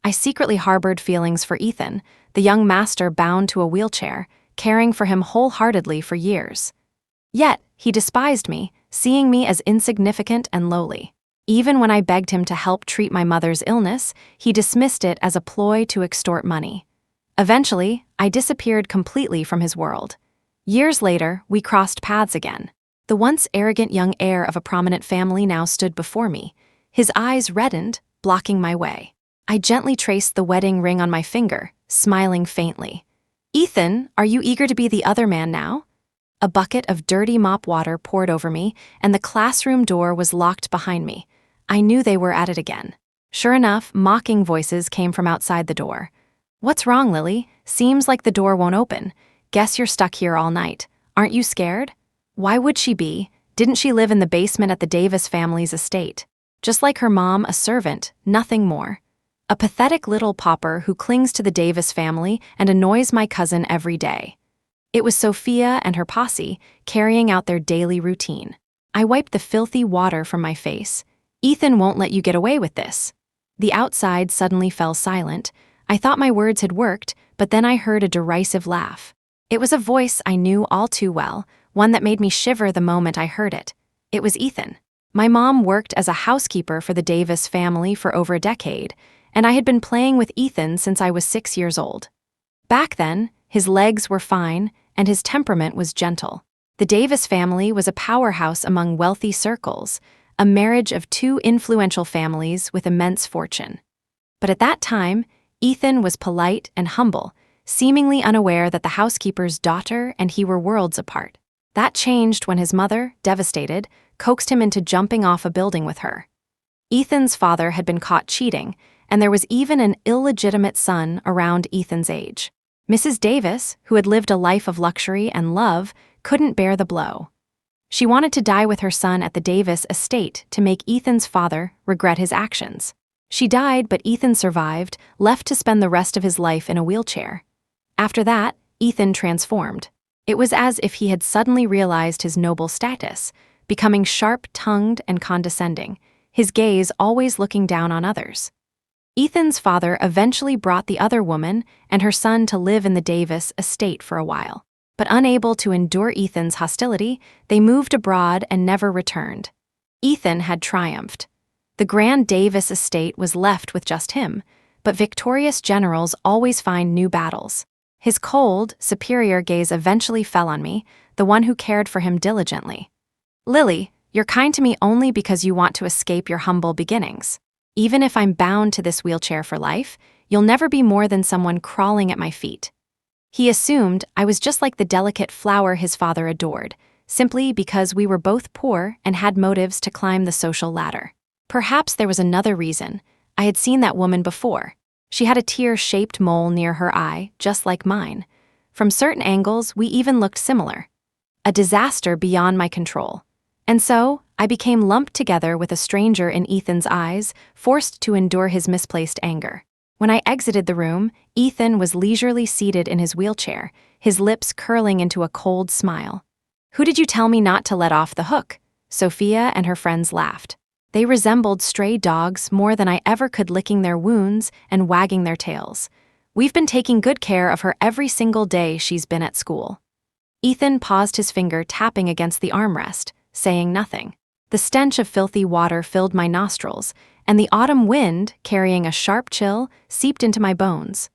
I secretly harbored feelings for Ethan, the young master bound to a wheelchair, caring for him wholeheartedly for years. Yet, he despised me, seeing me as insignificant and lowly. Even when I begged him to help treat my mother's illness, he dismissed it as a ploy to extort money. Eventually, I disappeared completely from his world. Years later, we crossed paths again. The once arrogant young heir of a prominent family now stood before me. His eyes reddened, blocking my way. I gently traced the wedding ring on my finger, smiling faintly. "Ethan, are you eager to be the other man now?" A bucket of dirty mop water poured over me, and the classroom door was locked behind me. I knew they were at it again. Sure enough, mocking voices came from outside the door. "What's wrong, Lily? Seems like the door won't open. Guess you're stuck here all night. Aren't you scared?" Why would she be? Didn't she live in the basement at the Davis family's estate? Just like her mom, a servant, nothing more. A pathetic little pauper who clings to the Davis family and annoys my cousin every day. It was Sophia and her posse, carrying out their daily routine. I wiped the filthy water from my face. "Ethan won't let you get away with this." The outside suddenly fell silent. I thought my words had worked, but then I heard a derisive laugh. It was a voice I knew all too well, one that made me shiver the moment I heard it. It was Ethan. My mom worked as a housekeeper for the Davis family for over a decade, and I had been playing with Ethan since I was 6 years old. Back then, his legs were fine, and his temperament was gentle. The Davis family was a powerhouse among wealthy circles, a marriage of two influential families with immense fortune. But at that time, Ethan was polite and humble, seemingly unaware that the housekeeper's daughter and he were worlds apart. That changed when his mother, devastated, coaxed him into jumping off a building with her. Ethan's father had been caught cheating, and there was even an illegitimate son around Ethan's age. Mrs. Davis, who had lived a life of luxury and love, couldn't bear the blow. She wanted to die with her son at the Davis estate to make Ethan's father regret his actions. She died, but Ethan survived, left to spend the rest of his life in a wheelchair. After that, Ethan transformed. It was as if he had suddenly realized his noble status, becoming sharp-tongued and condescending, his gaze always looking down on others. Ethan's father eventually brought the other woman and her son to live in the Davis estate for a while. But unable to endure Ethan's hostility, they moved abroad and never returned. Ethan had triumphed. The grand Davis estate was left with just him, but victorious generals always find new battles. His cold, superior gaze eventually fell on me, the one who cared for him diligently. "Lily, you're kind to me only because you want to escape your humble beginnings. Even if I'm bound to this wheelchair for life, you'll never be more than someone crawling at my feet." He assumed I was just like the delicate flower his father adored, simply because we were both poor and had motives to climb the social ladder. Perhaps there was another reason. I had seen that woman before. She had a tear-shaped mole near her eye, just like mine. From certain angles, we even looked similar. A disaster beyond my control. And so, I became lumped together with a stranger in Ethan's eyes, forced to endure his misplaced anger. When I exited the room, Ethan was leisurely seated in his wheelchair, his lips curling into a cold smile. "Who did you tell me not to let off the hook?" Sophia and her friends laughed. They resembled stray dogs more than I ever could, licking their wounds and wagging their tails. "We've been taking good care of her every single day she's been at school." Ethan paused, his finger tapping against the armrest, saying nothing. The stench of filthy water filled my nostrils, and the autumn wind, carrying a sharp chill, seeped into my bones.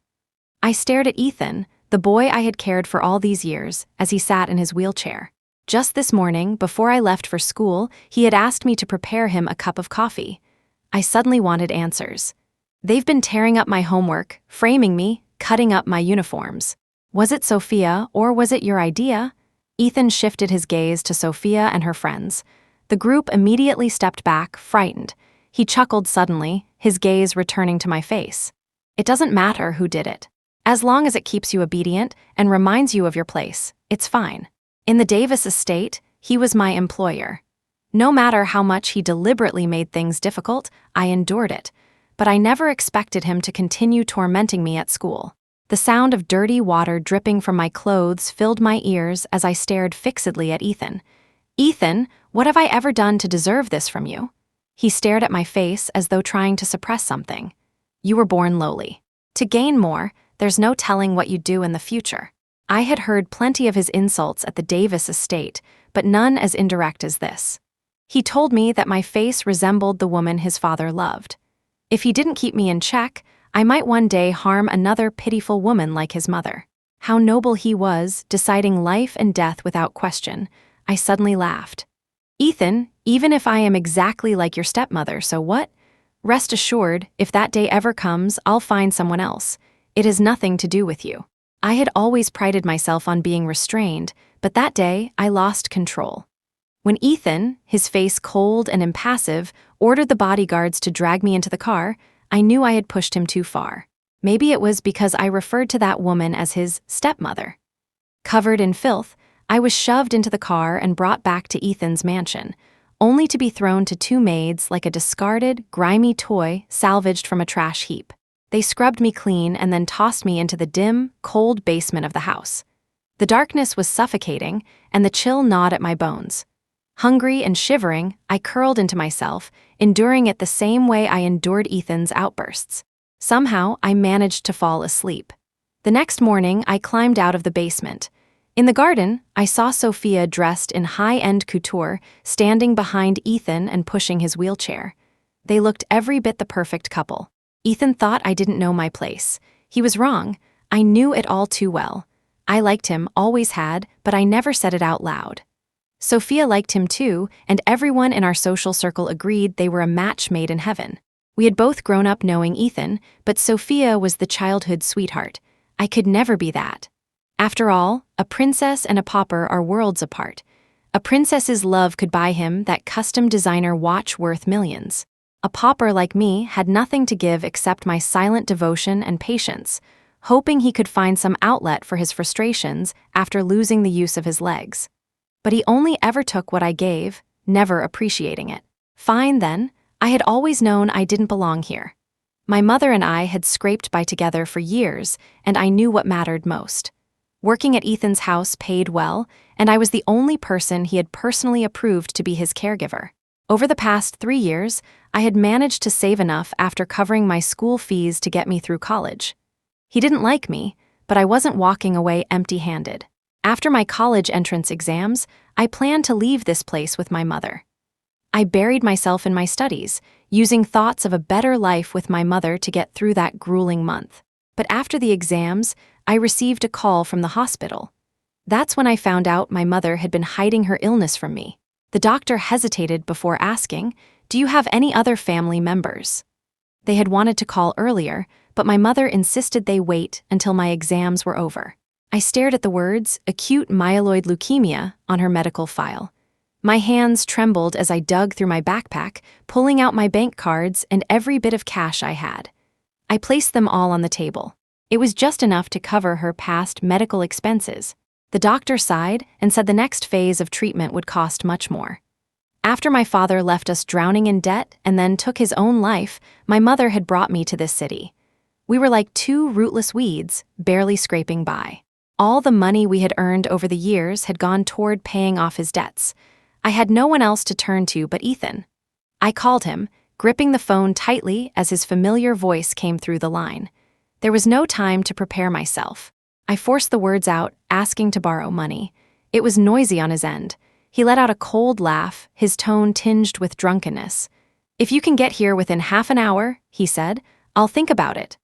I stared at Ethan, the boy I had cared for all these years, as he sat in his wheelchair. Just this morning, before I left for school, he had asked me to prepare him a cup of coffee. I suddenly wanted answers. They've been tearing up my homework, framing me, cutting up my uniforms. Was it Sophia, or was it your idea? Ethan shifted his gaze to Sophia and her friends. The group immediately stepped back, frightened. He chuckled suddenly, his gaze returning to my face. "It doesn't matter who did it. As long as it keeps you obedient and reminds you of your place, it's fine." In the Davis estate, he was my employer. No matter how much he deliberately made things difficult, I endured it. But I never expected him to continue tormenting me at school. The sound of dirty water dripping from my clothes filled my ears as I stared fixedly at Ethan. "Ethan, what have I ever done to deserve this from you?" He stared at my face as though trying to suppress something. You were born lowly. To gain more, there's no telling what you'd do in the future. I had heard plenty of his insults at the Davis estate, but none as indirect as this. He told me that my face resembled the woman his father loved. If he didn't keep me in check, I might one day harm another pitiful woman like his mother. How noble he was, deciding life and death without question. I suddenly laughed. Ethan, even if I am exactly like your stepmother, so what? Rest assured, if that day ever comes, I'll find someone else. It has nothing to do with you. I had always prided myself on being restrained, but that day I lost control. When Ethan, his face cold and impassive, ordered the bodyguards to drag me into the car, I knew I had pushed him too far. Maybe it was because I referred to that woman as his stepmother. Covered in filth, I was shoved into the car and brought back to Ethan's mansion, only to be thrown to two maids like a discarded, grimy toy salvaged from a trash heap. They scrubbed me clean and then tossed me into the dim, cold basement of the house. The darkness was suffocating, and the chill gnawed at my bones. Hungry and shivering, I curled into myself, enduring it the same way I endured Ethan's outbursts. Somehow, I managed to fall asleep. The next morning, I climbed out of the basement. In the garden, I saw Sophia dressed in high-end couture, standing behind Ethan and pushing his wheelchair. They looked every bit the perfect couple. Ethan thought I didn't know my place. He was wrong. I knew it all too well. I liked him, always had, but I never said it out loud. Sophia liked him too, and everyone in our social circle agreed they were a match made in heaven. We had both grown up knowing Ethan, but Sophia was the childhood sweetheart. I could never be that. After all, a princess and a pauper are worlds apart. A princess's love could buy him that custom designer watch worth millions. A pauper like me had nothing to give except my silent devotion and patience, hoping he could find some outlet for his frustrations after losing the use of his legs. But he only ever took what I gave, never appreciating it. Fine then, I had always known I didn't belong here. My mother and I had scraped by together for years, and I knew what mattered most. Working at Ethan's house paid well, and I was the only person he had personally approved to be his caregiver. Over the past 3 years, I had managed to save enough after covering my school fees to get me through college. He didn't like me, but I wasn't walking away empty-handed. After my college entrance exams, I planned to leave this place with my mother. I buried myself in my studies, using thoughts of a better life with my mother to get through that grueling month. But after the exams, I received a call from the hospital. That's when I found out my mother had been hiding her illness from me. The doctor hesitated before asking, "Do you have any other family members?" They had wanted to call earlier, but my mother insisted they wait until my exams were over. I stared at the words, "acute myeloid leukemia," on her medical file. My hands trembled as I dug through my backpack, pulling out my bank cards and every bit of cash I had. I placed them all on the table. It was just enough to cover her past medical expenses. The doctor sighed and said the next phase of treatment would cost much more. After my father left us drowning in debt and then took his own life, my mother had brought me to this city. We were like two rootless weeds, barely scraping by. All the money we had earned over the years had gone toward paying off his debts. I had no one else to turn to but Ethan. I called him, gripping the phone tightly as his familiar voice came through the line. There was no time to prepare myself. I forced the words out, asking to borrow money. It was noisy on his end. He let out a cold laugh, his tone tinged with drunkenness. "If you can get here within half an hour," he said, "I'll think about it."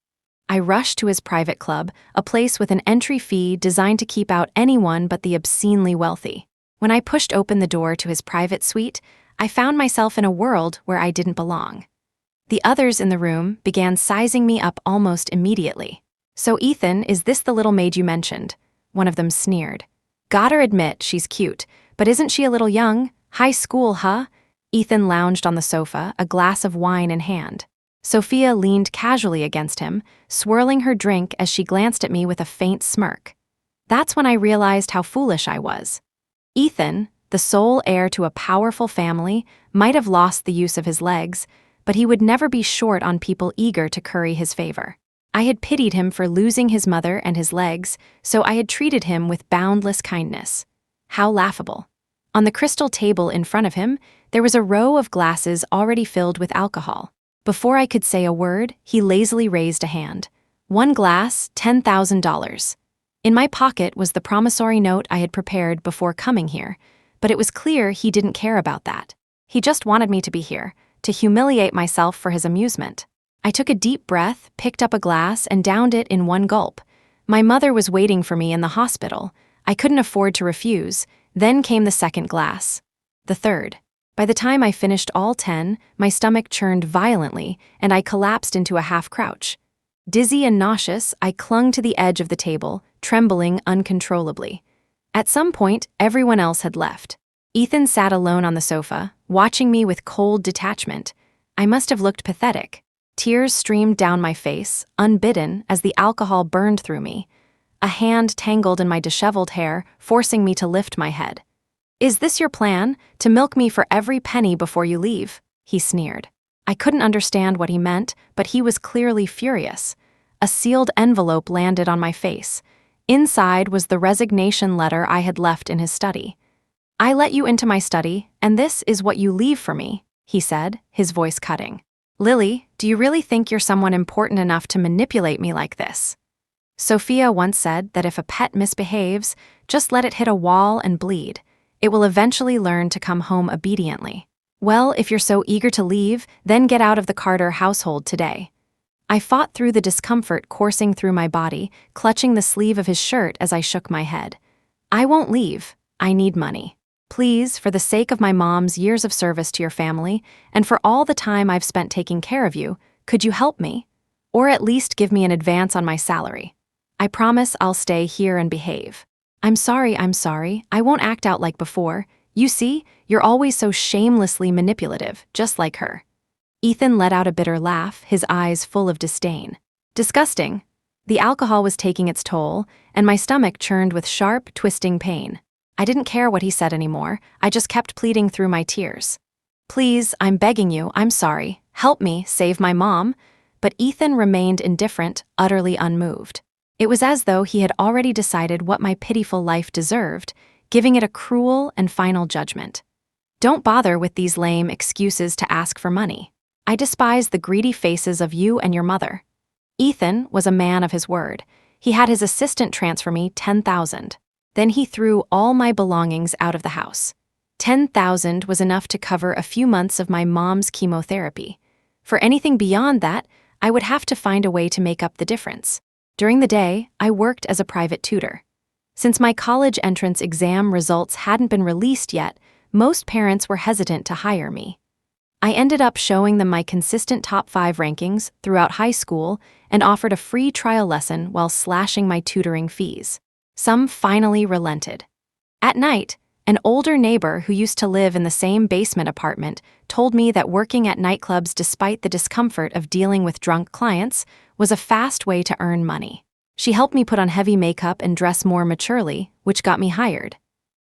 I rushed to his private club, a place with an entry fee designed to keep out anyone but the obscenely wealthy. When I pushed open the door to his private suite, I found myself in a world where I didn't belong. The others in the room began sizing me up almost immediately. "So Ethan, is this the little maid you mentioned?" One of them sneered. "Gotta admit, she's cute, but isn't she a little young? High school, huh?" Ethan lounged on the sofa, a glass of wine in hand. Sophia leaned casually against him, swirling her drink as she glanced at me with a faint smirk. That's when I realized how foolish I was. Ethan, the sole heir to a powerful family, might have lost the use of his legs, but he would never be short on people eager to curry his favor. I had pitied him for losing his mother and his legs, so I had treated him with boundless kindness. How laughable. On the crystal table in front of him, there was a row of glasses already filled with alcohol. Before I could say a word, he lazily raised a hand. One glass, $10,000. In my pocket was the promissory note I had prepared before coming here, but it was clear he didn't care about that. He just wanted me to be here, to humiliate myself for his amusement. I took a deep breath, picked up a glass, and downed it in one gulp. My mother was waiting for me in the hospital. I couldn't afford to refuse. Then came the second glass. The third. By the time I finished all 10, my stomach churned violently, and I collapsed into a half-crouch. Dizzy and nauseous, I clung to the edge of the table, trembling uncontrollably. At some point, everyone else had left. Ethan sat alone on the sofa, watching me with cold detachment. I must have looked pathetic. Tears streamed down my face, unbidden, as the alcohol burned through me. A hand tangled in my disheveled hair, forcing me to lift my head. "Is this your plan, to milk me for every penny before you leave?" he sneered. I couldn't understand what he meant, but he was clearly furious. A sealed envelope landed on my face. Inside was the resignation letter I had left in his study. "I let you into my study, and this is what you leave for me," he said, his voice cutting. "Lily, do you really think you're someone important enough to manipulate me like this?" Sophia once said that if a pet misbehaves, just let it hit a wall and bleed. It will eventually learn to come home obediently. Well, if you're so eager to leave, then get out of the Carter household today. I fought through the discomfort coursing through my body, clutching the sleeve of his shirt as I shook my head. "I won't leave. I need money. Please, for the sake of my mom's years of service to your family, and for all the time I've spent taking care of you, could you help me? Or at least give me an advance on my salary. I promise I'll stay here and behave." I'm sorry, I won't act out like before. You see, you're always so shamelessly manipulative, just like her." Ethan let out a bitter laugh, his eyes full of disdain. Disgusting. The alcohol was taking its toll, and my stomach churned with sharp, twisting pain. I didn't care what he said anymore, I just kept pleading through my tears. "Please, I'm begging you, I'm sorry. Help me, save my mom." But Ethan remained indifferent, utterly unmoved. It was as though he had already decided what my pitiful life deserved, giving it a cruel and final judgment. "Don't bother with these lame excuses to ask for money. I despise the greedy faces of you and your mother." Ethan was a man of his word. He had his assistant transfer me $10,000. Then he threw all my belongings out of the house. $10,000 was enough to cover a few months of my mom's chemotherapy. For anything beyond that, I would have to find a way to make up the difference. During the day, I worked as a private tutor. Since my college entrance exam results hadn't been released yet, most parents were hesitant to hire me. I ended up showing them my consistent top 5 rankings throughout high school and offered a free trial lesson while slashing my tutoring fees. Some finally relented. At night, an older neighbor who used to live in the same basement apartment told me that working at nightclubs despite the discomfort of dealing with drunk clients was a fast way to earn money. She helped me put on heavy makeup and dress more maturely, which got me hired.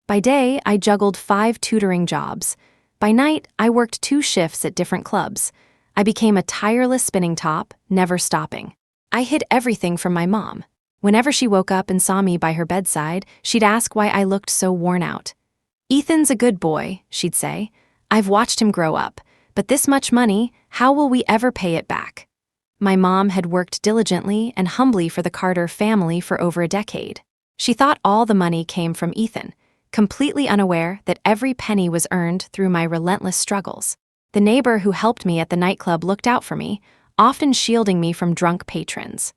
By day, I juggled 5 tutoring jobs. By night, I worked 2 shifts at different clubs. I became a tireless spinning top, never stopping. I hid everything from my mom. Whenever she woke up and saw me by her bedside, she'd ask why I looked so worn out. "Ethan's a good boy," she'd say. "I've watched him grow up, but this much money, how will we ever pay it back?" My mom had worked diligently and humbly for the Carter family for over a decade. She thought all the money came from Ethan, completely unaware that every penny was earned through my relentless struggles. The neighbor who helped me at the nightclub looked out for me, often shielding me from drunk patrons.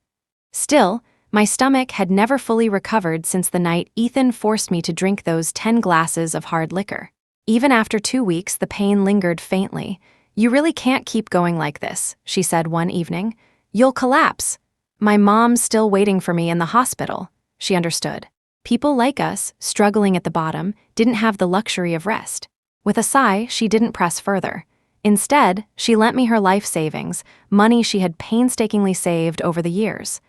Still, my stomach had never fully recovered since the night Ethan forced me to drink those 10 glasses of hard liquor. Even after 2 weeks, the pain lingered faintly. "You really can't keep going like this," she said one evening. "You'll collapse." My mom's still waiting for me in the hospital. She understood. People like us, struggling at the bottom, didn't have the luxury of rest. With a sigh, she didn't press further. Instead, she lent me her life savings, money she had painstakingly saved over the years.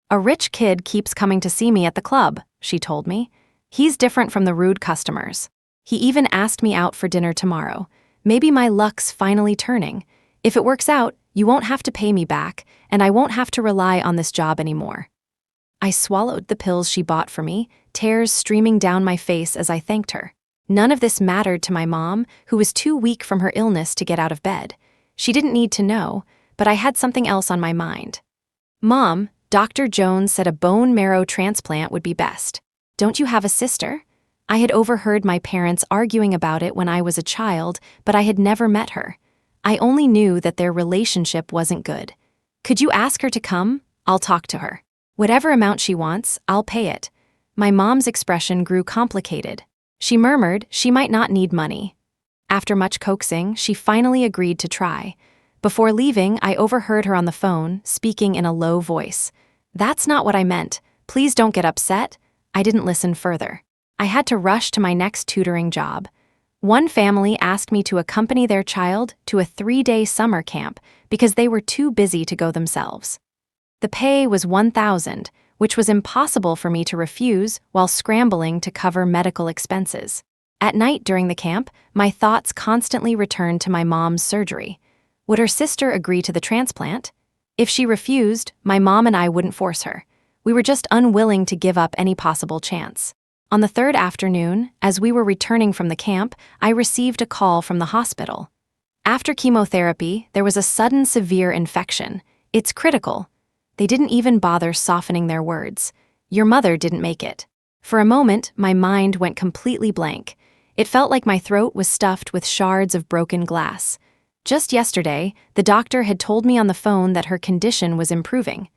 "A rich kid keeps coming to see me at the club," she told me. "He's different from the rude customers. He even asked me out for dinner tomorrow. Maybe my luck's finally turning. If it works out, you won't have to pay me back, and I won't have to rely on this job anymore." I swallowed the pills she bought for me, tears streaming down my face as I thanked her. None of this mattered to my mom, who was too weak from her illness to get out of bed. She didn't need to know, but I had something else on my mind. "Mom, Dr. Jones said a bone marrow transplant would be best. Don't you have a sister?" I had overheard my parents arguing about it when I was a child, but I had never met her. I only knew that their relationship wasn't good. "Could you ask her to come? I'll talk to her. Whatever amount she wants, I'll pay it." My mom's expression grew complicated. She murmured she might not need money. After much coaxing, she finally agreed to try. Before leaving, I overheard her on the phone, speaking in a low voice. "That's not what I meant. Please don't get upset." I didn't listen further. I had to rush to my next tutoring job. One family asked me to accompany their child to a 3-day summer camp because they were too busy to go themselves. The pay was $1,000, which was impossible for me to refuse while scrambling to cover medical expenses. At night during the camp, my thoughts constantly returned to my mom's surgery. Would her sister agree to the transplant? If she refused, my mom and I wouldn't force her. We were just unwilling to give up any possible chance. On the third afternoon, as we were returning from the camp, I received a call from the hospital. "After chemotherapy, there was a sudden severe infection. It's critical." They didn't even bother softening their words. "Your mother didn't make it." For a moment, my mind went completely blank. It felt like my throat was stuffed with shards of broken glass. Just yesterday, the doctor had told me on the phone that her condition was improving.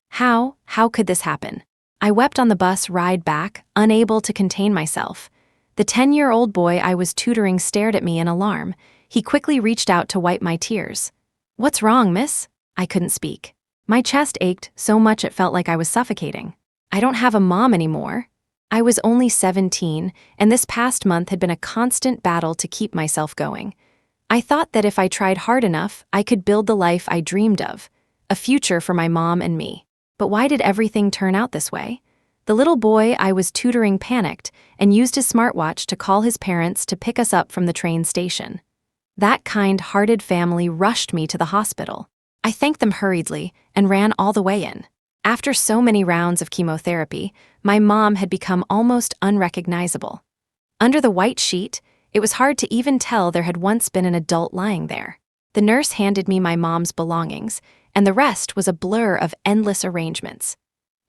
How could this happen? I wept on the bus ride back, unable to contain myself. The 10-year-old boy I was tutoring stared at me in alarm. He quickly reached out to wipe my tears. "What's wrong, miss?" I couldn't speak. My chest ached so much it felt like I was suffocating. "I don't have a mom anymore." I was only 17, and this past month had been a constant battle to keep myself going. I thought that if I tried hard enough, I could build the life I dreamed of, a future for my mom and me. But why did everything turn out this way? The little boy I was tutoring panicked and used his smartwatch to call his parents to pick us up from the train station. That kind-hearted family rushed me to the hospital. I thanked them hurriedly and ran all the way in. After so many rounds of chemotherapy, my mom had become almost unrecognizable. Under the white sheet, it was hard to even tell there had once been an adult lying there. The nurse handed me my mom's belongings, and the rest was a blur of endless arrangements.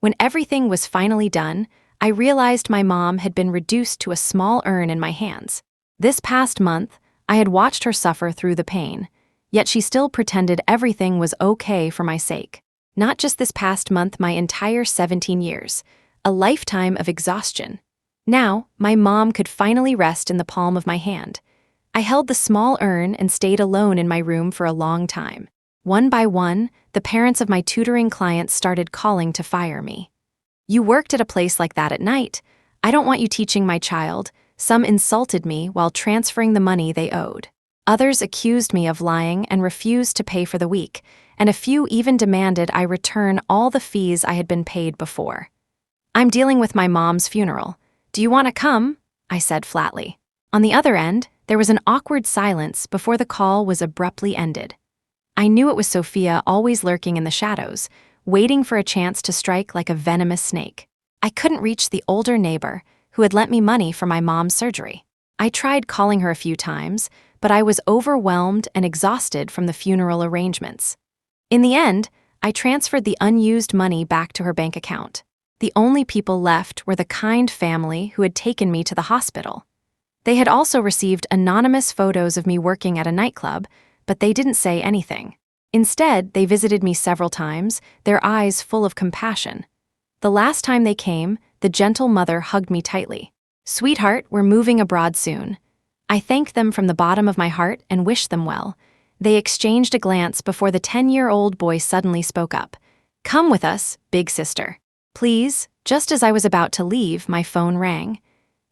When everything was finally done, I realized my mom had been reduced to a small urn in my hands. This past month, I had watched her suffer through the pain, yet she still pretended everything was okay for my sake. Not just this past month, my entire 17 years, a lifetime of exhaustion. Now, my mom could finally rest in the palm of my hand. I held the small urn and stayed alone in my room for a long time. One by one, the parents of my tutoring clients started calling to fire me. "You worked at a place like that at night. I don't want you teaching my child." Some insulted me while transferring the money they owed. Others accused me of lying and refused to pay for the week, and a few even demanded I return all the fees I had been paid before. "I'm dealing with my mom's funeral. Do you want to come?" I said flatly. On the other end, there was an awkward silence before the call was abruptly ended. I knew it was Sophia, always lurking in the shadows, waiting for a chance to strike like a venomous snake. I couldn't reach the older neighbor who had lent me money for my mom's surgery. I tried calling her a few times, but I was overwhelmed and exhausted from the funeral arrangements. In the end, I transferred the unused money back to her bank account. The only people left were the kind family who had taken me to the hospital. They had also received anonymous photos of me working at a nightclub, but they didn't say anything. Instead, they visited me several times, their eyes full of compassion. The last time they came, the gentle mother hugged me tightly. "Sweetheart, we're moving abroad soon." I thanked them from the bottom of my heart and wished them well. They exchanged a glance before the 10-year-old boy suddenly spoke up. "Come with us, big sister. Please." Just as I was about to leave, my phone rang.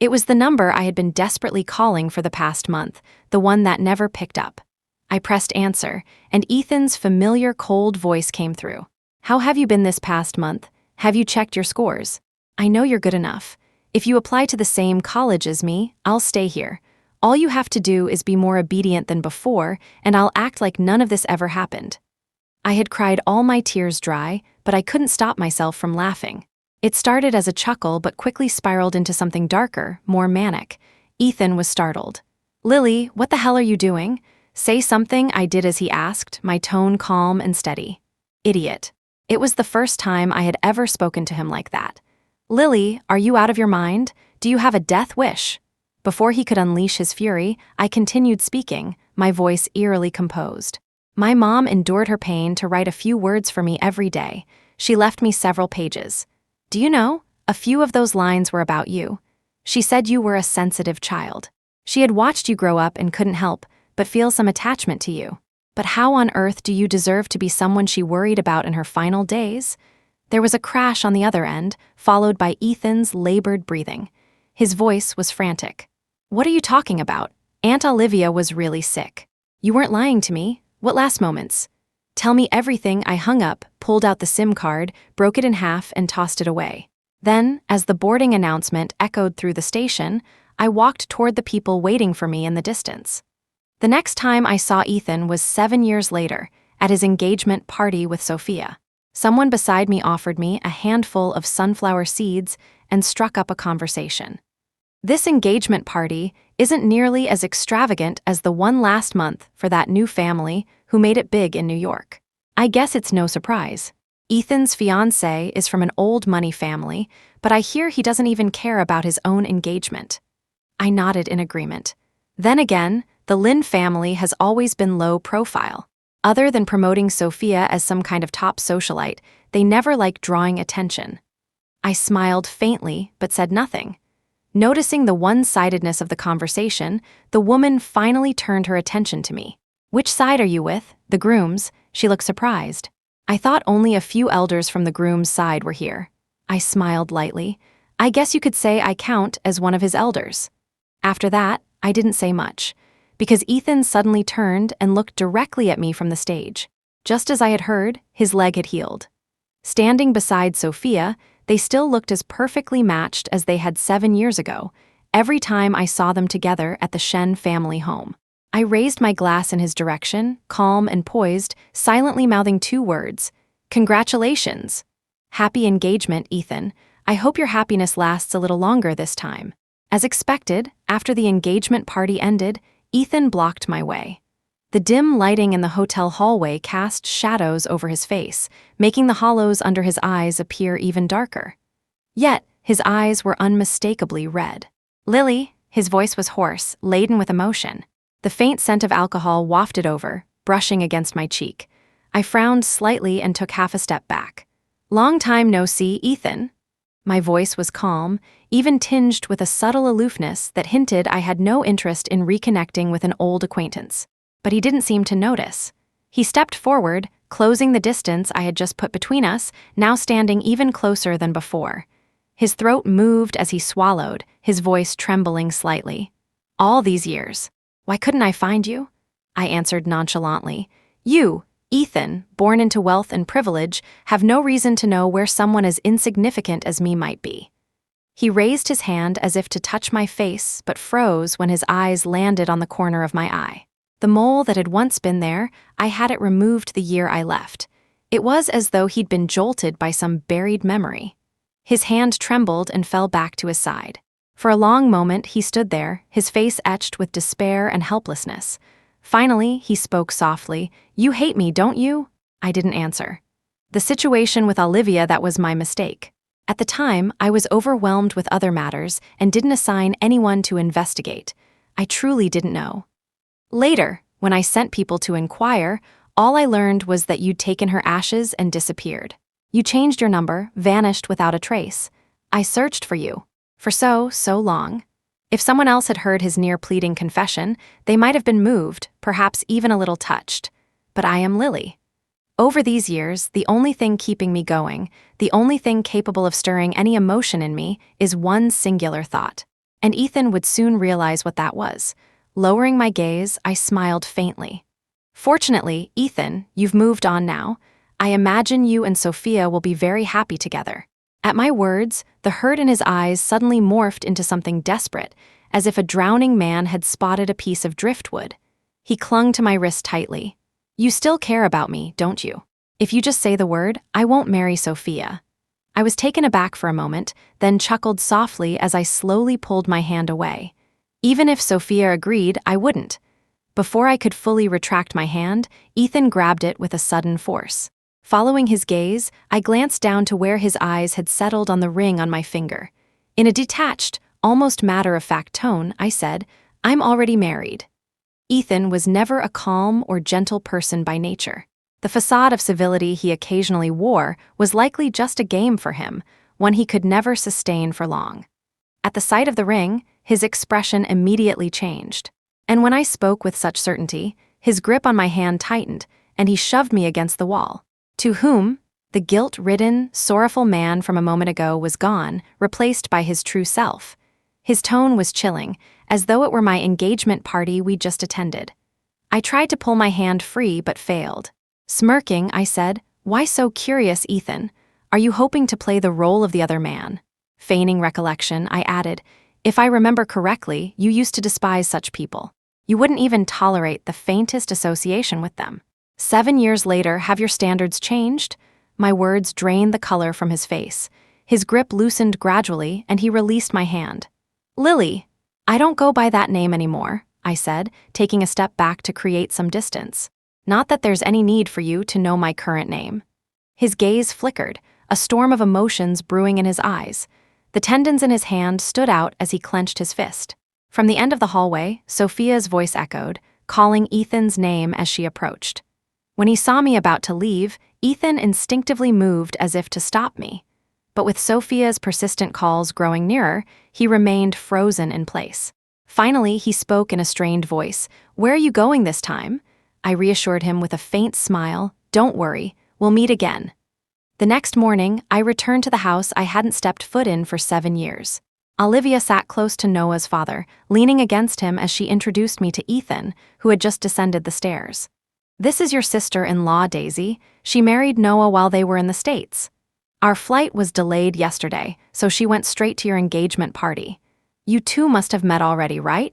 It was the number I had been desperately calling for the past month, the one that never picked up. I pressed answer, and Ethan's familiar cold voice came through. "How have you been this past month? Have you checked your scores? I know you're good enough. If you apply to the same college as me, I'll stay here. All you have to do is be more obedient than before, and I'll act like none of this ever happened." I had cried all my tears dry, but I couldn't stop myself from laughing. It started as a chuckle but quickly spiraled into something darker, more manic. Ethan was startled. "Lily, what the hell are you doing?" Say something, I did as he asked, my tone calm and steady. Idiot. It was the first time I had ever spoken to him like that. Lily, are you out of your mind? Do you have a death wish? Before he could unleash his fury, I continued speaking, my voice eerily composed. My mom endured her pain to write a few words for me every day. She left me several pages. Do you know, a few of those lines were about you. She said you were a sensitive child. She had watched you grow up and couldn't help but feel some attachment to you. But how on earth do you deserve to be someone she worried about in her final days? There was a crash on the other end, followed by Ethan's labored breathing. His voice was frantic. What are you talking about? Aunt Olivia was really sick. You weren't lying to me. What last moments? Tell me everything. I hung up, pulled out the SIM card, broke it in half, and tossed it away. Then, as the boarding announcement echoed through the station, I walked toward the people waiting for me in the distance. The next time I saw Ethan was 7 years later, at his engagement party with Sophia. Someone beside me offered me a handful of sunflower seeds and struck up a conversation. This engagement party isn't nearly as extravagant as the one last month for that new family who made it big in New York. I guess it's no surprise. Ethan's fiancée is from an old money family, but I hear he doesn't even care about his own engagement. I nodded in agreement. Then again, the Lynn family has always been low profile. Other than promoting Sophia as some kind of top socialite, they never like drawing attention. I smiled faintly but said nothing. Noticing the one-sidedness of the conversation, the woman finally turned her attention to me. Which side are you with? The groom's? She looked surprised. I thought only a few elders from the groom's side were here. I smiled lightly. I guess you could say I count as one of his elders. After that, I didn't say much, because Ethan suddenly turned and looked directly at me from the stage. Just as I had heard, his leg had healed. Standing beside Sophia, they still looked as perfectly matched as they had 7 years ago, every time I saw them together at the Shen family home. I raised my glass in his direction, calm and poised, silently mouthing 2 words. Congratulations. Happy engagement, Ethan. I hope your happiness lasts a little longer this time. As expected, after the engagement party ended, Ethan blocked my way. The dim lighting in the hotel hallway cast shadows over his face, making the hollows under his eyes appear even darker. Yet, his eyes were unmistakably red. Lily, his voice was hoarse, laden with emotion. The faint scent of alcohol wafted over, brushing against my cheek. I frowned slightly and took half a step back. Long time no see, Ethan. My voice was calm, even tinged with a subtle aloofness that hinted I had no interest in reconnecting with an old acquaintance. But he didn't seem to notice. He stepped forward, closing the distance I had just put between us, now standing even closer than before. His throat moved as he swallowed, his voice trembling slightly. All these years. Why couldn't I find you? I answered nonchalantly. You, Ethan, born into wealth and privilege, have no reason to know where someone as insignificant as me might be. He raised his hand as if to touch my face, but froze when his eyes landed on the corner of my eye. The mole that had once been there, I had it removed the year I left. It was as though he'd been jolted by some buried memory. His hand trembled and fell back to his side. For a long moment he stood there, his face etched with despair and helplessness. Finally, he spoke softly. You hate me, don't you? I didn't answer. The situation with Olivia, that was my mistake. At the time, I was overwhelmed with other matters and didn't assign anyone to investigate. I truly didn't know. Later, when I sent people to inquire, all I learned was that you'd taken her ashes and disappeared. You changed your number, vanished without a trace. I searched for you. For so long. If someone else had heard his near-pleading confession, they might have been moved, perhaps even a little touched. But I am Lily. Over these years, the only thing keeping me going, the only thing capable of stirring any emotion in me, is one singular thought. And Ethan would soon realize what that was. Lowering my gaze, I smiled faintly. Fortunately, Ethan, you've moved on now. I imagine you and Sophia will be very happy together. At my words, the hurt in his eyes suddenly morphed into something desperate, as if a drowning man had spotted a piece of driftwood. He clung to my wrist tightly. You still care about me, don't you? If you just say the word, I won't marry Sophia. I was taken aback for a moment, then chuckled softly as I slowly pulled my hand away. Even if Sophia agreed, I wouldn't. Before I could fully retract my hand, Ethan grabbed it with a sudden force. Following his gaze, I glanced down to where his eyes had settled on the ring on my finger. In a detached, almost matter-of-fact tone, I said, "I'm already married." Ethan was never a calm or gentle person by nature. The facade of civility he occasionally wore was likely just a game for him, one he could never sustain for long. At the sight of the ring, his expression immediately changed. And when I spoke with such certainty, his grip on my hand tightened, and he shoved me against the wall. To whom, the guilt-ridden, sorrowful man from a moment ago was gone, replaced by his true self. His tone was chilling, as though it were my engagement party we'd just attended. I tried to pull my hand free but failed. Smirking, I said, "Why so curious, Ethan? Are you hoping to play the role of the other man?" Feigning recollection, I added, "If I remember correctly, you used to despise such people. You wouldn't even tolerate the faintest association with them. 7 years later, have your standards changed?" My words drained the color from his face. His grip loosened gradually, and he released my hand. "Lily, I don't go by that name anymore," I said, taking a step back to create some distance. "Not that there's any need for you to know my current name." His gaze flickered, a storm of emotions brewing in his eyes. The tendons in his hand stood out as he clenched his fist. From the end of the hallway, Sophia's voice echoed, calling Ethan's name as she approached. When he saw me about to leave, Ethan instinctively moved as if to stop me. But with Sophia's persistent calls growing nearer, he remained frozen in place. Finally, he spoke in a strained voice. "Where are you going this time?" I reassured him with a faint smile. "Don't worry, we'll meet again." The next morning, I returned to the house I hadn't stepped foot in for 7 years. Olivia sat close to Noah's father, leaning against him as she introduced me to Ethan, who had just descended the stairs. "This is your sister-in-law, Daisy. She married Noah while they were in the States. Our flight was delayed yesterday, so she went straight to your engagement party. You two must have met already, right?"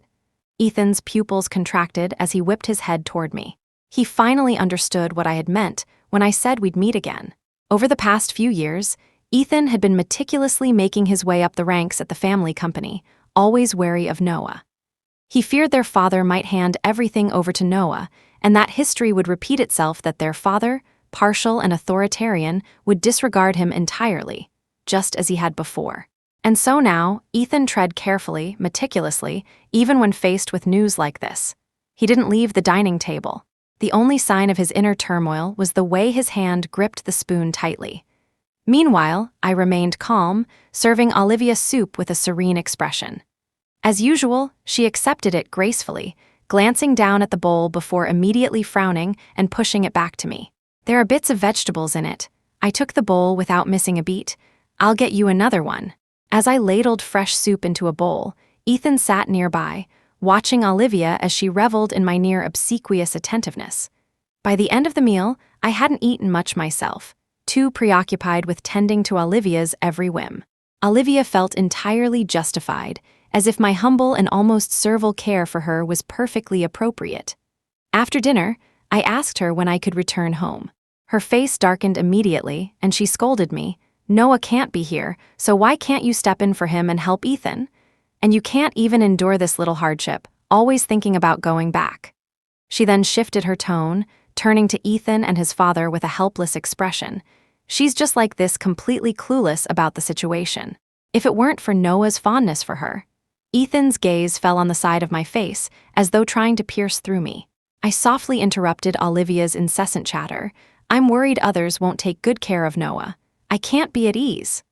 Ethan's pupils contracted as he whipped his head toward me. He finally understood what I had meant when I said we'd meet again. Over the past few years, Ethan had been meticulously making his way up the ranks at the family company, always wary of Noah. He feared their father might hand everything over to Noah, and that history would repeat itself, that their father, partial and authoritarian, would disregard him entirely, just as he had before. And so now, Ethan tread carefully, meticulously, even when faced with news like this. He didn't leave the dining table. The only sign of his inner turmoil was the way his hand gripped the spoon tightly. Meanwhile, I remained calm, serving Olivia soup with a serene expression. As usual, she accepted it gracefully, glancing down at the bowl before immediately frowning and pushing it back to me. "There are bits of vegetables in it." I took the bowl without missing a beat. "I'll get you another one." As I ladled fresh soup into a bowl, Ethan sat nearby, watching Olivia as she reveled in my near-obsequious attentiveness. By the end of the meal, I hadn't eaten much myself, too preoccupied with tending to Olivia's every whim. Olivia felt entirely justified, as if my humble and almost servile care for her was perfectly appropriate. After dinner, I asked her when I could return home. Her face darkened immediately, and she scolded me. "Noah can't be here, so why can't you step in for him and help Ethan? And you can't even endure this little hardship, always thinking about going back." She then shifted her tone, turning to Ethan and his father with a helpless expression. "She's just like this, completely clueless about the situation. If it weren't for Noah's fondness for her." Ethan's gaze fell on the side of my face, as though trying to pierce through me. I softly interrupted Olivia's incessant chatter. "I'm worried others won't take good care of Noah. I can't be at ease."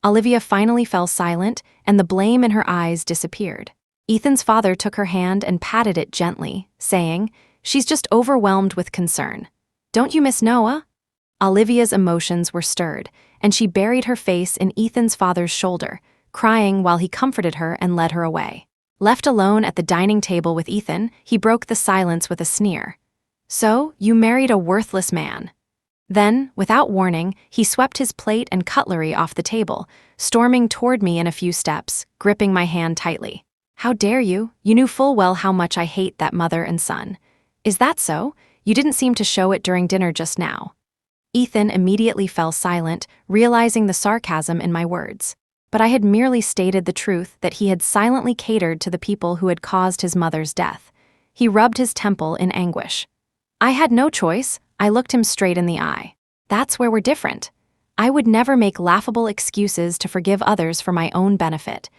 Olivia finally fell silent, and the blame in her eyes disappeared. Ethan's father took her hand and patted it gently, saying, "She's just overwhelmed with concern. Don't you miss Noah?" Olivia's emotions were stirred, and she buried her face in Ethan's father's shoulder, crying while he comforted her and led her away. Left alone at the dining table with Ethan, he broke the silence with a sneer. "So, you married a worthless man." Then, without warning, he swept his plate and cutlery off the table, storming toward me in a few steps, gripping my hand tightly. "How dare you? You knew full well how much I hate that mother and son." "Is that so? You didn't seem to show it during dinner just now." Ethan immediately fell silent, realizing the sarcasm in my words. But I had merely stated the truth, that he had silently catered to the people who had caused his mother's death. He rubbed his temple in anguish. I had no choice. I looked him straight in the eye. That's where we're different. I would never make laughable excuses to forgive others for my own benefit.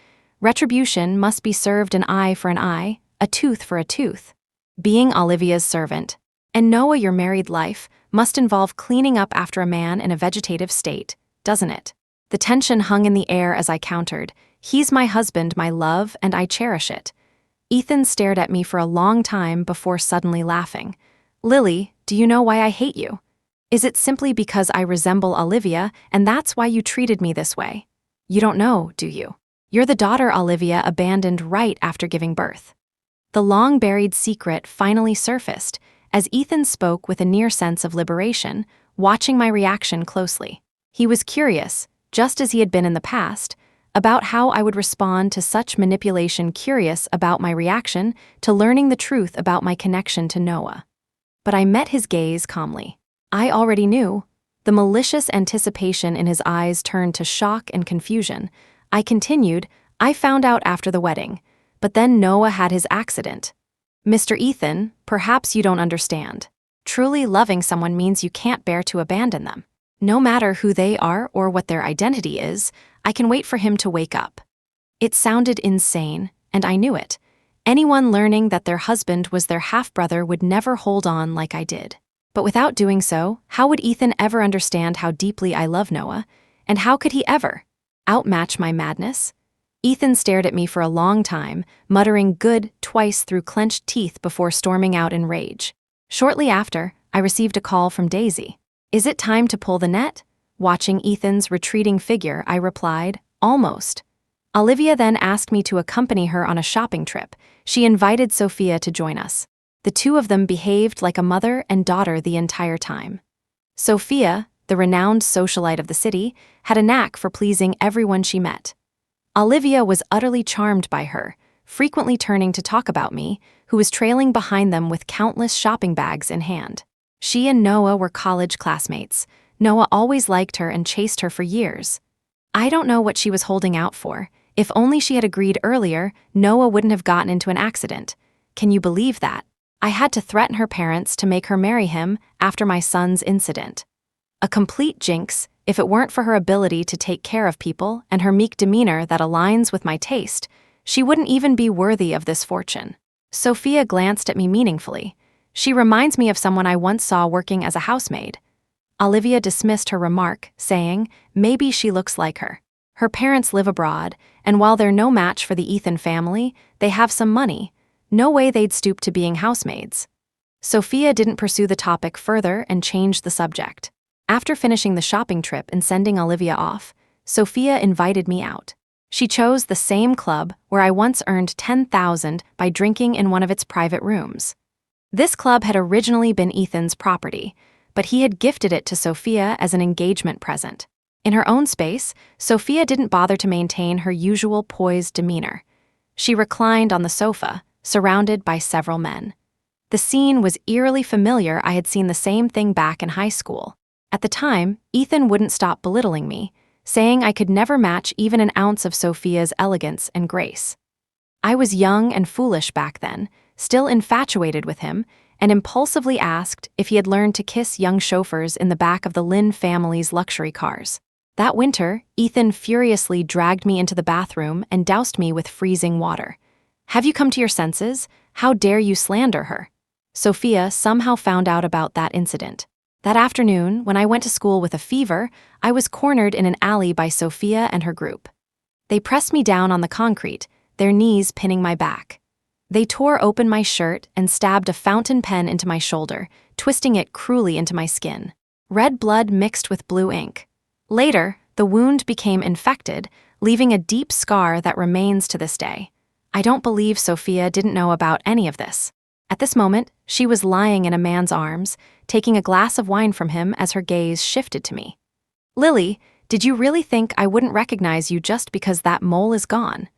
Retribution must be served an eye for an eye, a tooth for a tooth. Being Olivia's servant, and Noah, your married life, must involve cleaning up after a man in a vegetative state, doesn't it? The tension hung in the air as I countered. He's my husband, my love, and I cherish it. Ethan stared at me for a long time before suddenly laughing. Lily, do you know why I hate you? Is it simply because I resemble Olivia, and that's why you treated me this way? You don't know, do you? You're the daughter Olivia abandoned right after giving birth. The long-buried secret finally surfaced, as Ethan spoke with a near sense of liberation, watching my reaction closely. He was curious, just as he had been in the past, about how I would respond to such manipulation, curious about my reaction to learning the truth about my connection to Noah. But I met his gaze calmly. I already knew. The malicious anticipation in his eyes turned to shock and confusion. I continued, I found out after the wedding, but then Noah had his accident. Mr. Ethan, perhaps you don't understand. Truly loving someone means you can't bear to abandon them. No matter who they are or what their identity is, I can wait for him to wake up. It sounded insane, and I knew it. Anyone learning that their husband was their half-brother would never hold on like I did. But without doing so, how would Ethan ever understand how deeply I love Noah? And how could he ever outmatch my madness? Ethan stared at me for a long time, muttering "good" twice through clenched teeth before storming out in rage. Shortly after, I received a call from Daisy. Is it time to pull the net? Watching Ethan's retreating figure, I replied, almost. Olivia then asked me to accompany her on a shopping trip. She invited Sophia to join us. The two of them behaved like a mother and daughter the entire time. Sophia, the renowned socialite of the city, had a knack for pleasing everyone she met. Olivia was utterly charmed by her, frequently turning to talk about me, who was trailing behind them with countless shopping bags in hand. She and Noah were college classmates. Noah always liked her and chased her for years. I don't know what she was holding out for. If only she had agreed earlier, Noah wouldn't have gotten into an accident. Can you believe that? I had to threaten her parents to make her marry him after my son's incident. A complete jinx, if it weren't for her ability to take care of people and her meek demeanor that aligns with my taste, she wouldn't even be worthy of this fortune. Sophia glanced at me meaningfully. She reminds me of someone I once saw working as a housemaid. Olivia dismissed her remark, saying, maybe she looks like her. Her parents live abroad, and while they're no match for the Ethan family, they have some money. No way they'd stoop to being housemaids. Sophia didn't pursue the topic further and changed the subject. After finishing the shopping trip and sending Olivia off, Sophia invited me out. She chose the same club where I once earned $10,000 by drinking in one of its private rooms. This club had originally been Ethan's property, but he had gifted it to Sophia as an engagement present. In her own space, Sophia didn't bother to maintain her usual poised demeanor. She reclined on the sofa, surrounded by several men. The scene was eerily familiar. I had seen the same thing back in high school. At the time, Ethan wouldn't stop belittling me, saying I could never match even an ounce of Sophia's elegance and grace. I was young and foolish back then, still infatuated with him, and impulsively asked if he had learned to kiss young chauffeurs in the back of the Lynn family's luxury cars. That winter, Ethan furiously dragged me into the bathroom and doused me with freezing water. Have you come to your senses? How dare you slander her? Sophia somehow found out about that incident. That afternoon, when I went to school with a fever, I was cornered in an alley by Sophia and her group. They pressed me down on the concrete, their knees pinning my back. They tore open my shirt and stabbed a fountain pen into my shoulder, twisting it cruelly into my skin. Red blood mixed with blue ink. Later, the wound became infected, leaving a deep scar that remains to this day. I don't believe Sophia didn't know about any of this. At this moment, she was lying in a man's arms, taking a glass of wine from him as her gaze shifted to me. Lily, did you really think I wouldn't recognize you just because that mole is gone?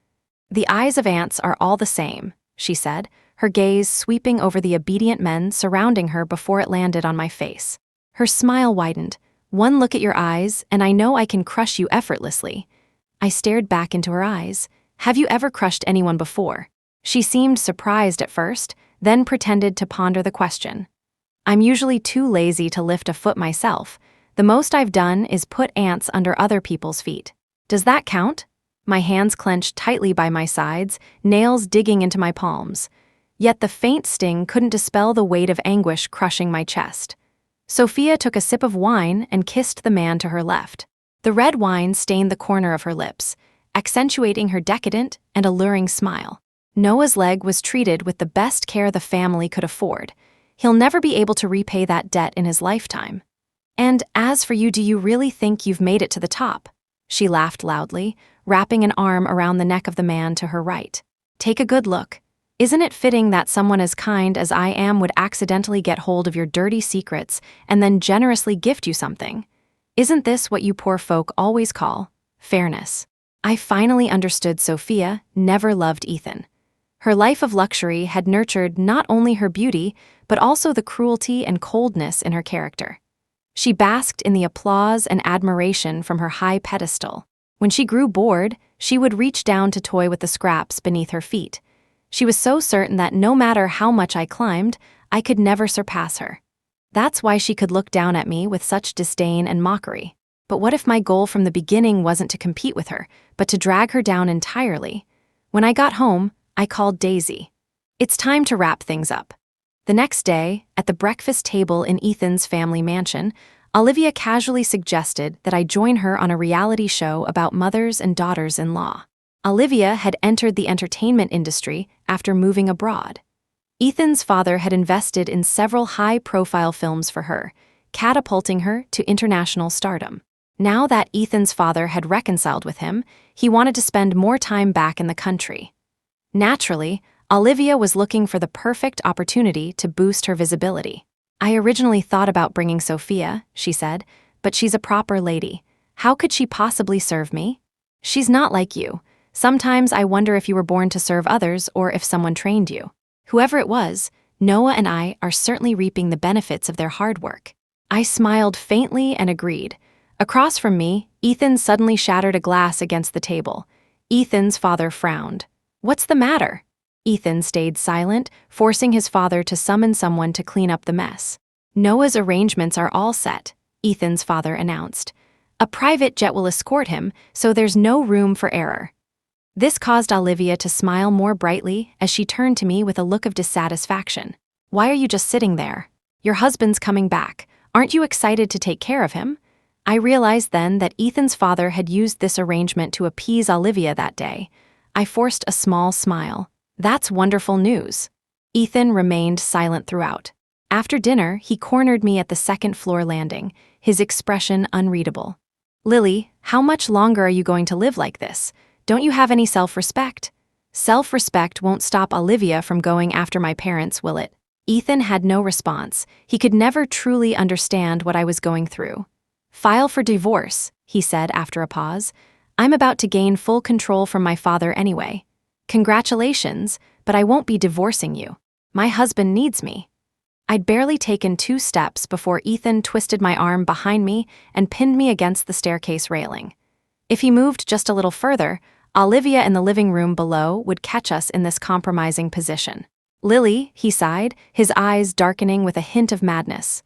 The eyes of ants are all the same, she said, her gaze sweeping over the obedient men surrounding her before it landed on my face. Her smile widened. One look at your eyes, and I know I can crush you effortlessly. I stared back into her eyes. Have you ever crushed anyone before? She seemed surprised at first, then pretended to ponder the question. I'm usually too lazy to lift a foot myself. The most I've done is put ants under other people's feet. Does that count? My hands clenched tightly by my sides, nails digging into my palms. Yet the faint sting couldn't dispel the weight of anguish crushing my chest. Sophia took a sip of wine and kissed the man to her left. The red wine stained the corner of her lips, accentuating her decadent and alluring smile. Noah's leg was treated with the best care the family could afford. He'll never be able to repay that debt in his lifetime. And as for you, do you really think you've made it to the top? She laughed loudly, wrapping an arm around the neck of the man to her right. Take a good look. Isn't it fitting that someone as kind as I am would accidentally get hold of your dirty secrets and then generously gift you something? Isn't this what you poor folk always call fairness? I finally understood Sophia never loved Ethan. Her life of luxury had nurtured not only her beauty, but also the cruelty and coldness in her character. She basked in the applause and admiration from her high pedestal. When she grew bored, she would reach down to toy with the scraps beneath her feet. She was so certain that no matter how much I climbed, I could never surpass her. That's why she could look down at me with such disdain and mockery. But what if my goal from the beginning wasn't to compete with her, but to drag her down entirely? When I got home, I called Daisy. It's time to wrap things up. The next day, at the breakfast table in Ethan's family mansion, Olivia casually suggested that I join her on a reality show about mothers and daughters-in-law. Olivia had entered the entertainment industry after moving abroad. Ethan's father had invested in several high-profile films for her, catapulting her to international stardom. Now that Ethan's father had reconciled with him, he wanted to spend more time back in the country. Naturally, Olivia was looking for the perfect opportunity to boost her visibility. I originally thought about bringing Sophia, she said, but she's a proper lady. How could she possibly serve me? She's not like you. Sometimes I wonder if you were born to serve others or if someone trained you. Whoever it was, Noah and I are certainly reaping the benefits of their hard work. I smiled faintly and agreed. Across from me, Ethan suddenly shattered a glass against the table. Ethan's father frowned. What's the matter? Ethan stayed silent, forcing his father to summon someone to clean up the mess. Noah's arrangements are all set, Ethan's father announced. A private jet will escort him, so there's no room for error. This caused Olivia to smile more brightly as she turned to me with a look of dissatisfaction. Why are you just sitting there? Your husband's coming back. Aren't you excited to take care of him? I realized then that Ethan's father had used this arrangement to appease Olivia that day. I forced a small smile. That's wonderful news. Ethan remained silent throughout. After dinner, he cornered me at the second-floor landing, his expression unreadable. Lily, how much longer are you going to live like this? Don't you have any self-respect? Self-respect won't stop Olivia from going after my parents, will it? Ethan had no response. He could never truly understand what I was going through. File for divorce, he said after a pause. I'm about to gain full control from my father anyway. Congratulations, but I won't be divorcing you. My husband needs me. I'd barely taken 2 steps before Ethan twisted my arm behind me and pinned me against the staircase railing. If he moved just a little further, Olivia in the living room below would catch us in this compromising position. Lily, he sighed, his eyes darkening with a hint of madness.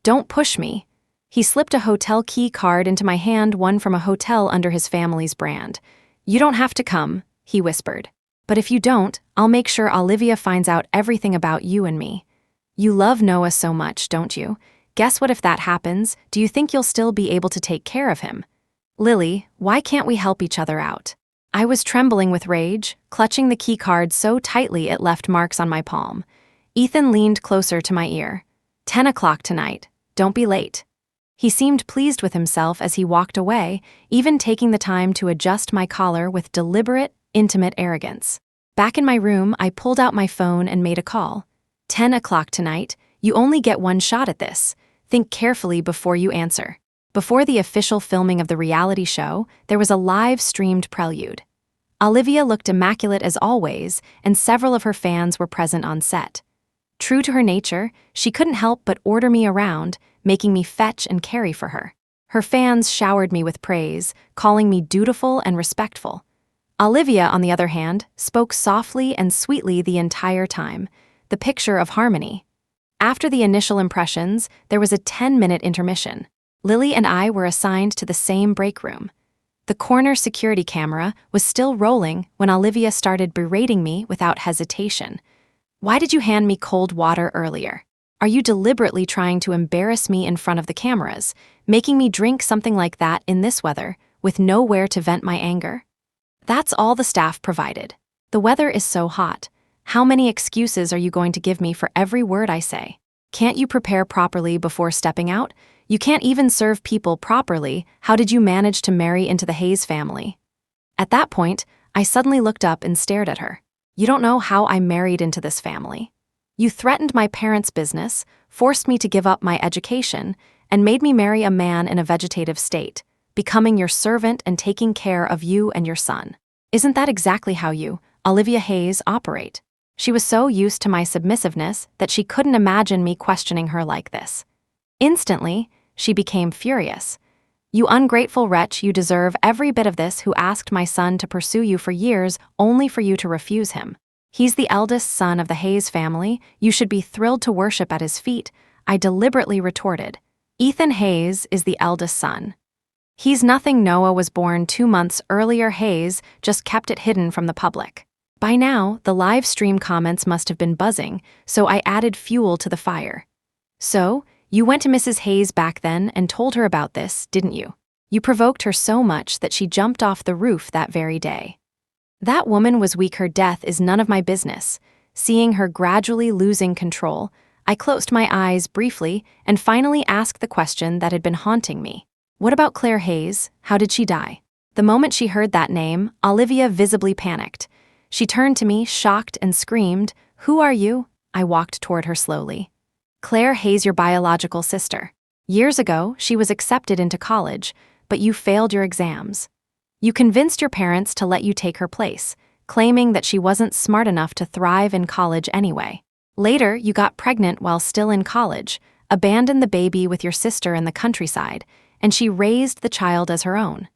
Don't push me. He slipped a hotel key card into my hand, one from a hotel under his family's brand. You don't have to come, he whispered. But if you don't, I'll make sure Olivia finds out everything about you and me. You love Noah so much, don't you? Guess what if that happens? Do you think you'll still be able to take care of him? Lily, why can't we help each other out? I was trembling with rage, clutching the key card so tightly it left marks on my palm. Ethan leaned closer to my ear. 10 o'clock tonight. Don't be late. He seemed pleased with himself as he walked away, even taking the time to adjust my collar with deliberate, intimate arrogance. Back in my room, I pulled out my phone and made a call. 10 o'clock tonight. You only get one shot at this. Think carefully before you answer. Before the official filming of the reality show, there was a live-streamed prelude. Olivia looked immaculate as always, and several of her fans were present on set. True to her nature, she couldn't help but order me around, making me fetch and carry for her. Her fans showered me with praise, calling me dutiful and respectful. Olivia, on the other hand, spoke softly and sweetly the entire time. the picture of harmony. After the initial impressions, there was a 10-minute intermission. Lily and I were assigned to the same break room. The corner security camera was still rolling when Olivia started berating me without hesitation. "Why did you hand me cold water earlier? Are you deliberately trying to embarrass me in front of the cameras, making me drink something like that in this weather, with nowhere to vent my anger?" That's all the staff provided. "The weather is so hot. How many excuses are you going to give me for every word I say? Can't you prepare properly before stepping out? You can't even serve people properly. How did you manage to marry into the Hayes family?" At that point, I suddenly looked up and stared at her. "You don't know how I married into this family. You threatened my parents' business, forced me to give up my education, and made me marry a man in a vegetative state, becoming your servant and taking care of you and your son. Isn't that exactly how you, Olivia Hayes, operate?" She was so used to my submissiveness that she couldn't imagine me questioning her like this. Instantly, she became furious. "You ungrateful wretch, you deserve every bit of this, who asked my son to pursue you for years only for you to refuse him. He's the eldest son of the Hayes family. You should be thrilled to worship at his feet," I deliberately retorted. "Ethan Hayes is the eldest son. He's nothing. Noah was born 2 months earlier. Hayes just kept it hidden from the public." By now, the live stream comments must have been buzzing, so I added fuel to the fire. "So, you went to Mrs. Hayes back then and told her about this, didn't you? You provoked her so much that she jumped off the roof that very day." "That woman was weak. Her death is none of my business." Seeing her gradually losing control, I closed my eyes briefly and finally asked the question that had been haunting me. "What about Claire Hayes? How did she die?" The moment she heard that name, Olivia visibly panicked. She turned to me, shocked, and screamed, "Who are you?" I walked toward her slowly. "Claire Hayes, your biological sister. Years ago, she was accepted into college, but you failed your exams. You convinced your parents to let you take her place, claiming that she wasn't smart enough to thrive in college anyway. Later, you got pregnant while still in college, abandoned the baby with your sister in the countryside, and she raised the child as her own.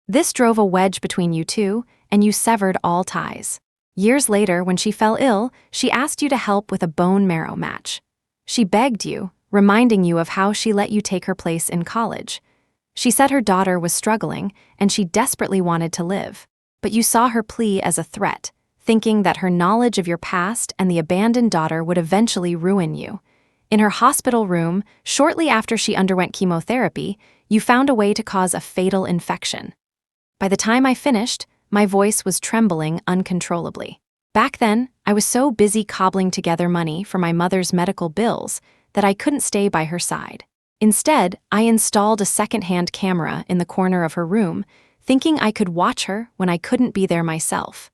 This drove a wedge between you two, and you severed all ties. Years later, when she fell ill, she asked you to help with a bone marrow match. She begged you, reminding you of how she let you take her place in college. She said her daughter was struggling, and she desperately wanted to live. But you saw her plea as a threat, thinking that her knowledge of your past and the abandoned daughter would eventually ruin you. In her hospital room, shortly after she underwent chemotherapy, you found a way to cause a fatal infection. By the time I finished, my voice was trembling uncontrollably. Back then, I was so busy cobbling together money for my mother's medical bills that I couldn't stay by her side. Instead, I installed a second-hand camera in the corner of her room, thinking I could watch her when I couldn't be there myself.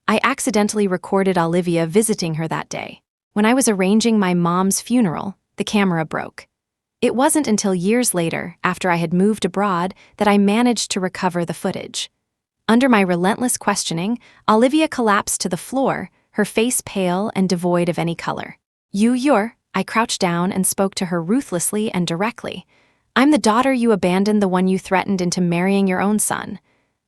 I accidentally recorded Olivia visiting her that day. When I was arranging my mom's funeral, the camera broke. It wasn't until years later, after I had moved abroad, that I managed to recover the footage. Under my relentless questioning, Olivia collapsed to the floor, her face pale and devoid of any color. You're, I crouched down and spoke to her ruthlessly and directly. "I'm the daughter you abandoned, the one you threatened into marrying your own son."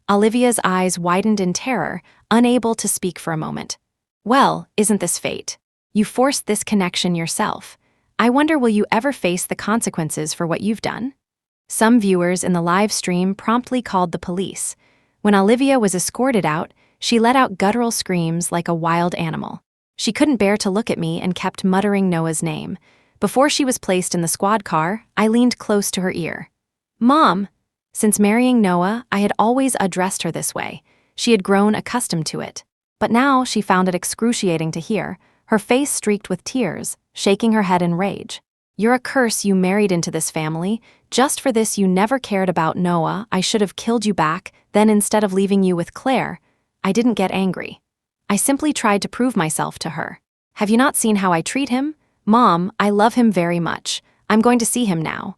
Olivia's eyes widened in terror, unable to speak for a moment. "Well, isn't this fate? You forced this connection yourself. I wonder, will you ever face the consequences for what you've done?" Some viewers in the live stream promptly called the police. When Olivia was escorted out, she let out guttural screams like a wild animal. She couldn't bear to look at me and kept muttering Noah's name. Before she was placed in the squad car, I leaned close to her ear. "Mom!" Since marrying Noah, I had always addressed her this way. She had grown accustomed to it. But now she found it excruciating to hear, her face streaked with tears, shaking her head in rage. "You're a curse. You married into this family. Just for this, you never cared about Noah. I should have killed you back, then instead of leaving you with Claire." I didn't get angry. I simply tried to prove myself to her. "Have you not seen how I treat him? Mom, I love him very much. I'm going to see him now."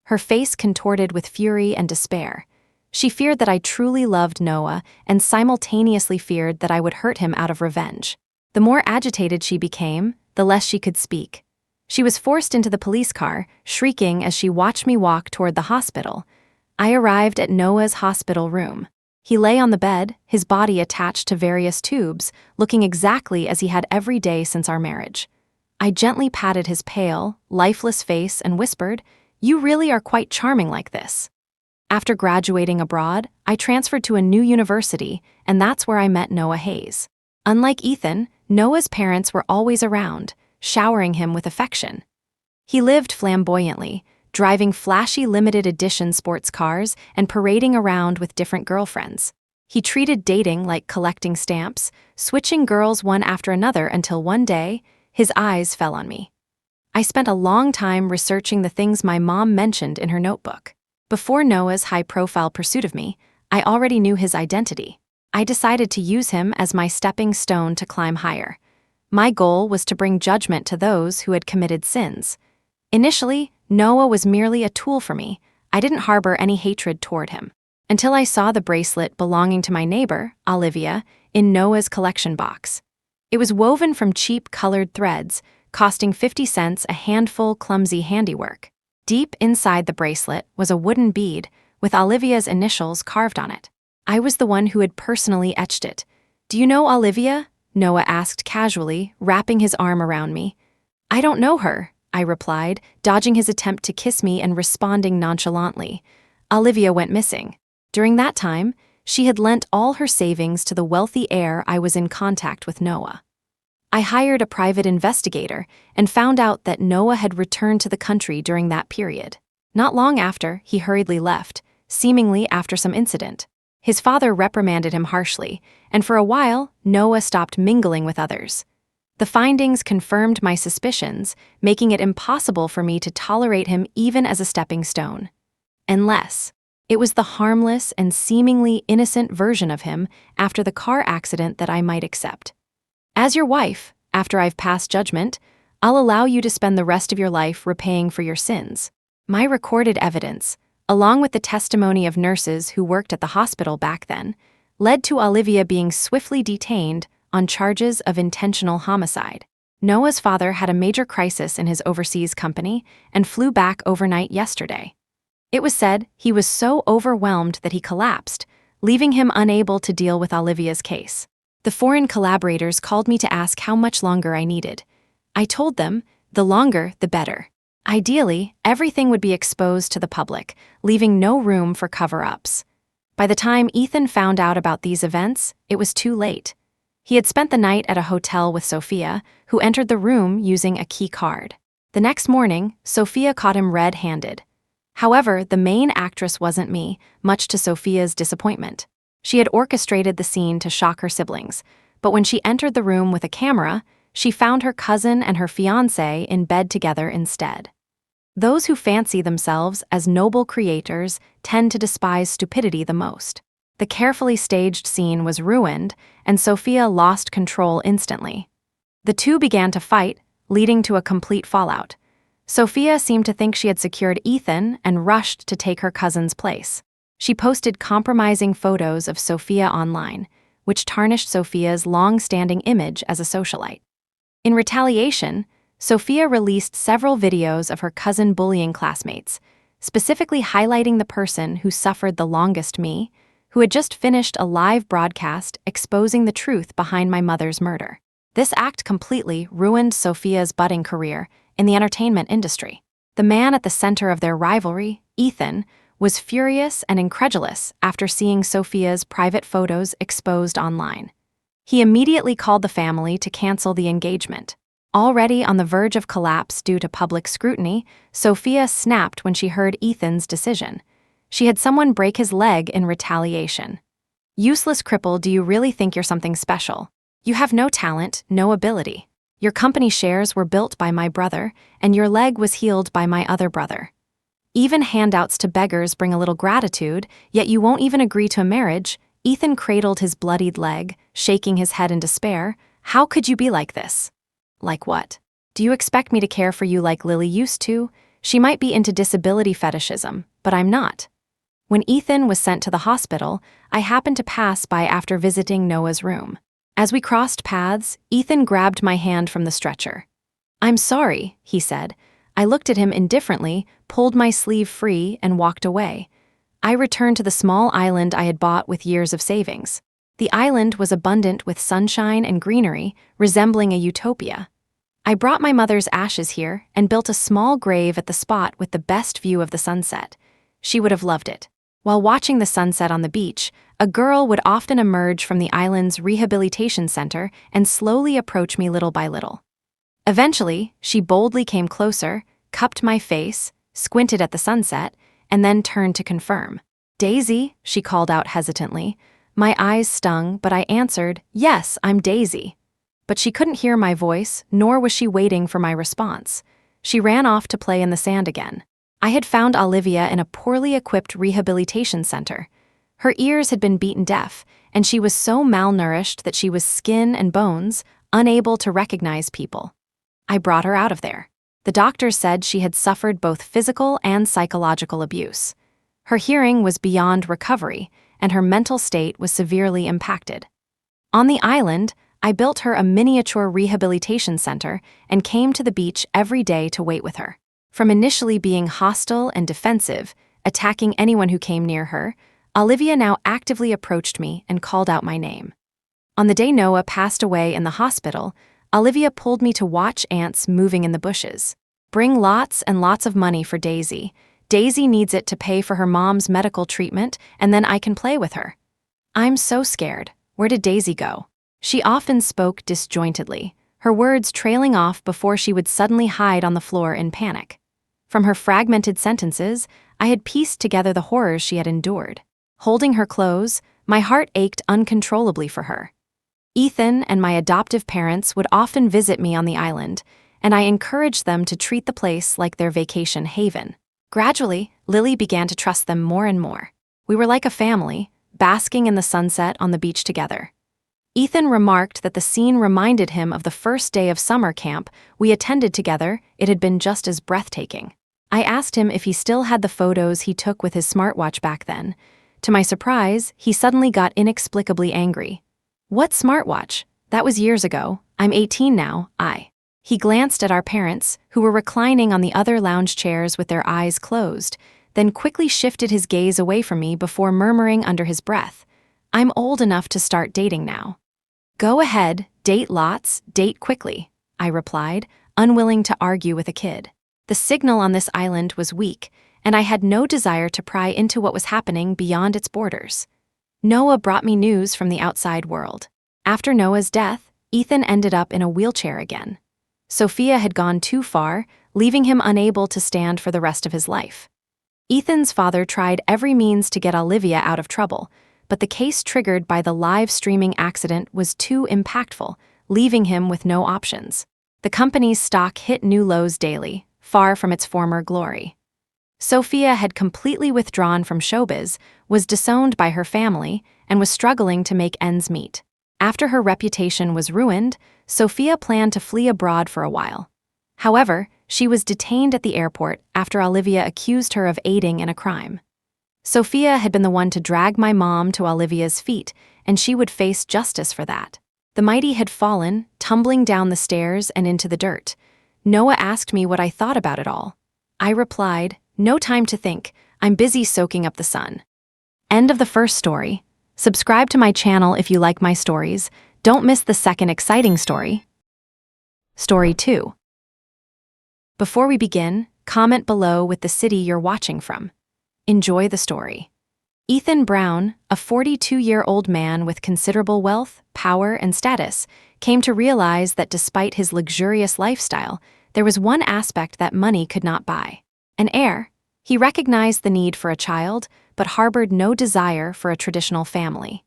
Her face contorted with fury and despair. She feared that I truly loved Noah and simultaneously feared that I would hurt him out of revenge. The more agitated she became, the less she could speak. She was forced into the police car, shrieking as she watched me walk toward the hospital. I arrived at Noah's hospital room. He lay on the bed, his body attached to various tubes, looking exactly as he had every day since our marriage. I gently patted his pale, lifeless face and whispered, "You really are quite charming like this." After graduating abroad, I transferred to a new university, and that's where I met Noah Hayes. Unlike Ethan, Noah's parents were always around, showering him with affection. He lived flamboyantly, driving flashy limited edition sports cars and parading around with different girlfriends. He treated dating like collecting stamps, switching girls one after another until one day, his eyes fell on me. I spent a long time researching the things my mom mentioned in her notebook. Before Noah's high-profile pursuit of me, I already knew his identity. I decided to use him as my stepping stone to climb higher. My goal was to bring judgment to those who had committed sins. Initially, Noah was merely a tool for me. I didn't harbor any hatred toward him. Until I saw the bracelet belonging to my neighbor, Olivia, in Noah's collection box. It was woven from cheap colored threads, costing 50 cents a handful clumsy handiwork. Deep inside the bracelet was a wooden bead with Olivia's initials carved on it. I was the one who had personally etched it. "Do you know Olivia?" Noah asked casually, wrapping his arm around me. "I don't know her," I replied, dodging his attempt to kiss me and responding nonchalantly. "Olivia went missing. During that time, she had lent all her savings to the wealthy heir I was in contact with Noah. I hired a private investigator and found out that Noah had returned to the country during that period. Not long after, he hurriedly left, seemingly after some incident. His father reprimanded him harshly, and for a while, Noah stopped mingling with others. The findings confirmed my suspicions, making it impossible for me to tolerate him even as a stepping stone. Unless it was the harmless and seemingly innocent version of him after the car accident that I might accept. As your wife, after I've passed judgment, I'll allow you to spend the rest of your life repaying for your sins. My recorded evidence, along with the testimony of nurses who worked at the hospital back then, led to Olivia being swiftly detained on charges of intentional homicide. Noah's father had a major crisis in his overseas company and flew back overnight yesterday. It was said he was so overwhelmed that he collapsed, leaving him unable to deal with Olivia's case. The foreign collaborators called me to ask how much longer I needed. I told them, the longer, the better. Ideally, everything would be exposed to the public, leaving no room for cover-ups. By the time Ethan found out about these events, it was too late. He had spent the night at a hotel with Sophia, who entered the room using a key card. The next morning, Sophia caught him red-handed. However, the main actress wasn't me, much to Sophia's disappointment. She had orchestrated the scene to shock her siblings, but when she entered the room with a camera, she found her cousin and her fiancé in bed together instead. Those who fancy themselves as noble creators tend to despise stupidity the most. The carefully staged scene was ruined, and Sophia lost control instantly. The two began to fight, leading to a complete fallout. Sophia seemed to think she had secured Ethan and rushed to take her cousin's place. She posted compromising photos of Sophia online, which tarnished Sophia's long-standing image as a socialite. In retaliation, Sophia released several videos of her cousin bullying classmates, specifically highlighting the person who suffered the longest, me, who had just finished a live broadcast exposing the truth behind my mother's murder. This act completely ruined Sophia's budding career in the entertainment industry. The man at the center of their rivalry, Ethan, was furious and incredulous after seeing Sophia's private photos exposed online. He immediately called the family to cancel the engagement. Already on the verge of collapse due to public scrutiny, Sophia snapped when she heard Ethan's decision. She had someone break his leg in retaliation. "Useless cripple, do you really think you're something special? You have no talent, no ability. Your company shares were built by my brother, and your leg was healed by my other brother. Even handouts to beggars bring a little gratitude, yet you won't even agree to a marriage." Ethan cradled his bloodied leg, shaking his head in despair. "How could you be like this?" "Like what? Do you expect me to care for you like Lily used to? She might be into disability fetishism, but I'm not." When Ethan was sent to the hospital, I happened to pass by after visiting Noah's room. As we crossed paths, Ethan grabbed my hand from the stretcher. "I'm sorry," he said. I looked at him indifferently, pulled my sleeve free, and walked away. I returned to the small island I had bought with years of savings. The island was abundant with sunshine and greenery, resembling a utopia. I brought my mother's ashes here and built a small grave at the spot with the best view of the sunset. She would have loved it. While watching the sunset on the beach, a girl would often emerge from the island's rehabilitation center and slowly approach me little by little. Eventually, she boldly came closer, cupped my face, squinted at the sunset, and then turned to confirm. "Daisy," she called out hesitantly. My eyes stung, but I answered, "Yes, I'm Daisy." But she couldn't hear my voice, nor was she waiting for my response. She ran off to play in the sand again. I had found Olivia in a poorly equipped rehabilitation center. Her ears had been beaten deaf, and she was so malnourished that she was skin and bones, unable to recognize people. I brought her out of there. The doctors said she had suffered both physical and psychological abuse. Her hearing was beyond recovery, and her mental state was severely impacted. On the island, I built her a miniature rehabilitation center and came to the beach every day to wait with her. From initially being hostile and defensive, attacking anyone who came near her, Olivia now actively approached me and called out my name. On the day Noah passed away in the hospital, Olivia pulled me to watch ants moving in the bushes. "Bring lots and lots of money for Daisy. Daisy needs it to pay for her mom's medical treatment, and then I can play with her." "I'm so scared. Where did Daisy go?" She often spoke disjointedly, her words trailing off before she would suddenly hide on the floor in panic. From her fragmented sentences, I had pieced together the horrors she had endured. Holding her close, my heart ached uncontrollably for her. Ethan and my adoptive parents would often visit me on the island, and I encouraged them to treat the place like their vacation haven. Gradually, Lily began to trust them more and more. We were like a family, basking in the sunset on the beach together. Ethan remarked that the scene reminded him of the first day of summer camp we attended together. It had been just as breathtaking. I asked him if he still had the photos he took with his smartwatch back then. To my surprise, he suddenly got inexplicably angry. "What smartwatch? That was years ago. I'm 18 now, He glanced at our parents, who were reclining on the other lounge chairs with their eyes closed, then quickly shifted his gaze away from me before murmuring under his breath, "I'm old enough to start dating now." "Go ahead, date lots, date quickly," I replied, unwilling to argue with a kid. The signal on this island was weak, and I had no desire to pry into what was happening beyond its borders. Noah brought me news from the outside world. After Noah's death, Ethan ended up in a wheelchair again. Sophia had gone too far, leaving him unable to stand for the rest of his life. Ethan's father tried every means to get Olivia out of trouble, but the case triggered by the live streaming accident was too impactful, leaving him with no options. The company's stock hit new lows daily, far from its former glory. Sophia had completely withdrawn from showbiz, was disowned by her family, and was struggling to make ends meet. After her reputation was ruined, Sophia planned to flee abroad for a while. However, she was detained at the airport after Olivia accused her of aiding in a crime. Sophia had been the one to drag my mom to Olivia's feet, and she would face justice for that. The mighty had fallen, tumbling down the stairs and into the dirt. Noah asked me what I thought about it all. I replied, "No time to think, I'm busy soaking up the sun." End of the first story. Subscribe to my channel if you like my stories. Don't miss the second exciting story. Story 2. Before we begin, comment below with the city you're watching from. Enjoy the story. Ethan Brown, a 42-year-old man with considerable wealth, power, and status, came to realize that despite his luxurious lifestyle, there was one aspect that money could not buy: an heir. He recognized the need for a child, but harbored no desire for a traditional family.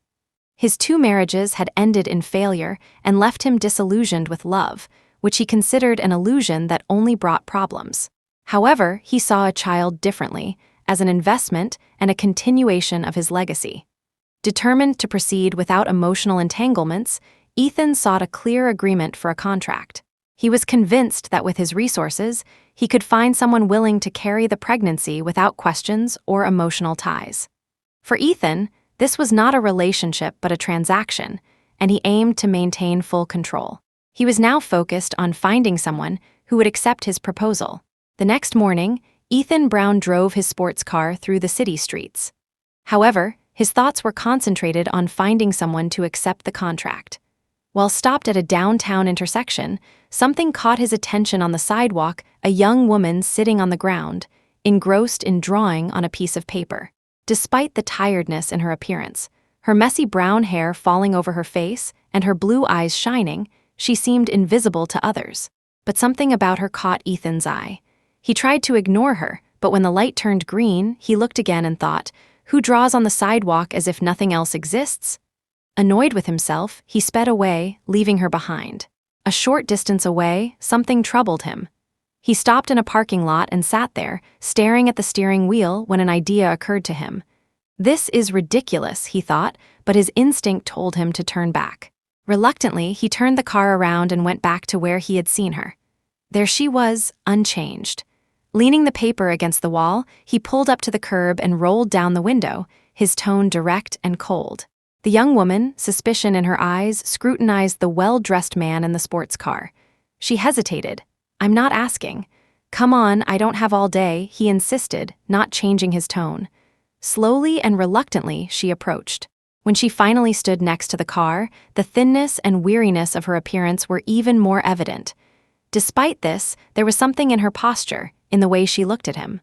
His 2 marriages had ended in failure and left him disillusioned with love, which he considered an illusion that only brought problems. However, he saw a child differently, as an investment and a continuation of his legacy. Determined to proceed without emotional entanglements, Ethan sought a clear agreement for a contract. He was convinced that with his resources, he could find someone willing to carry the pregnancy without questions or emotional ties. For Ethan, this was not a relationship but a transaction, and he aimed to maintain full control. He was now focused on finding someone who would accept his proposal. The next morning, Ethan Brown drove his sports car through the city streets. However, his thoughts were concentrated on finding someone to accept the contract. While stopped at a downtown intersection, something caught his attention on the sidewalk, a young woman sitting on the ground, engrossed in drawing on a piece of paper. Despite the tiredness in her appearance, her messy brown hair falling over her face and her blue eyes shining, she seemed invisible to others. But something about her caught Ethan's eye. He tried to ignore her, but when the light turned green, he looked again and thought, "Who draws on the sidewalk as if nothing else exists?" Annoyed with himself, he sped away, leaving her behind. A short distance away, something troubled him. He stopped in a parking lot and sat there, staring at the steering wheel when an idea occurred to him. This is ridiculous, he thought, but his instinct told him to turn back. Reluctantly, he turned the car around and went back to where he had seen her. There she was, unchanged. Leaning the paper against the wall, he pulled up to the curb and rolled down the window, his tone direct and cold. The young woman, suspicion in her eyes, scrutinized the well-dressed man in the sports car. She hesitated. "I'm not asking." "Come on, I don't have all day," he insisted, not changing his tone. Slowly and reluctantly, she approached. When she finally stood next to the car, the thinness and weariness of her appearance were even more evident. Despite this, there was something in her posture, in the way she looked at him.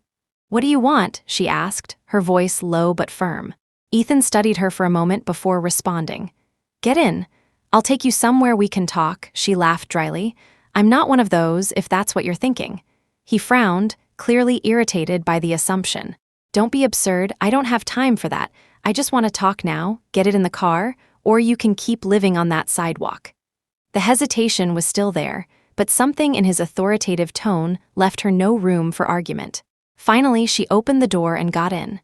"What do you want?" she asked, her voice low but firm. Ethan studied her for a moment before responding. "Get in. I'll take you somewhere we can talk," she laughed dryly. "I'm not one of those, if that's what you're thinking." He frowned, clearly irritated by the assumption. "Don't be absurd, I don't have time for that. I just want to talk now, get it in the car, or you can keep living on that sidewalk." The hesitation was still there, but something in his authoritative tone left her no room for argument. Finally, she opened the door and got in.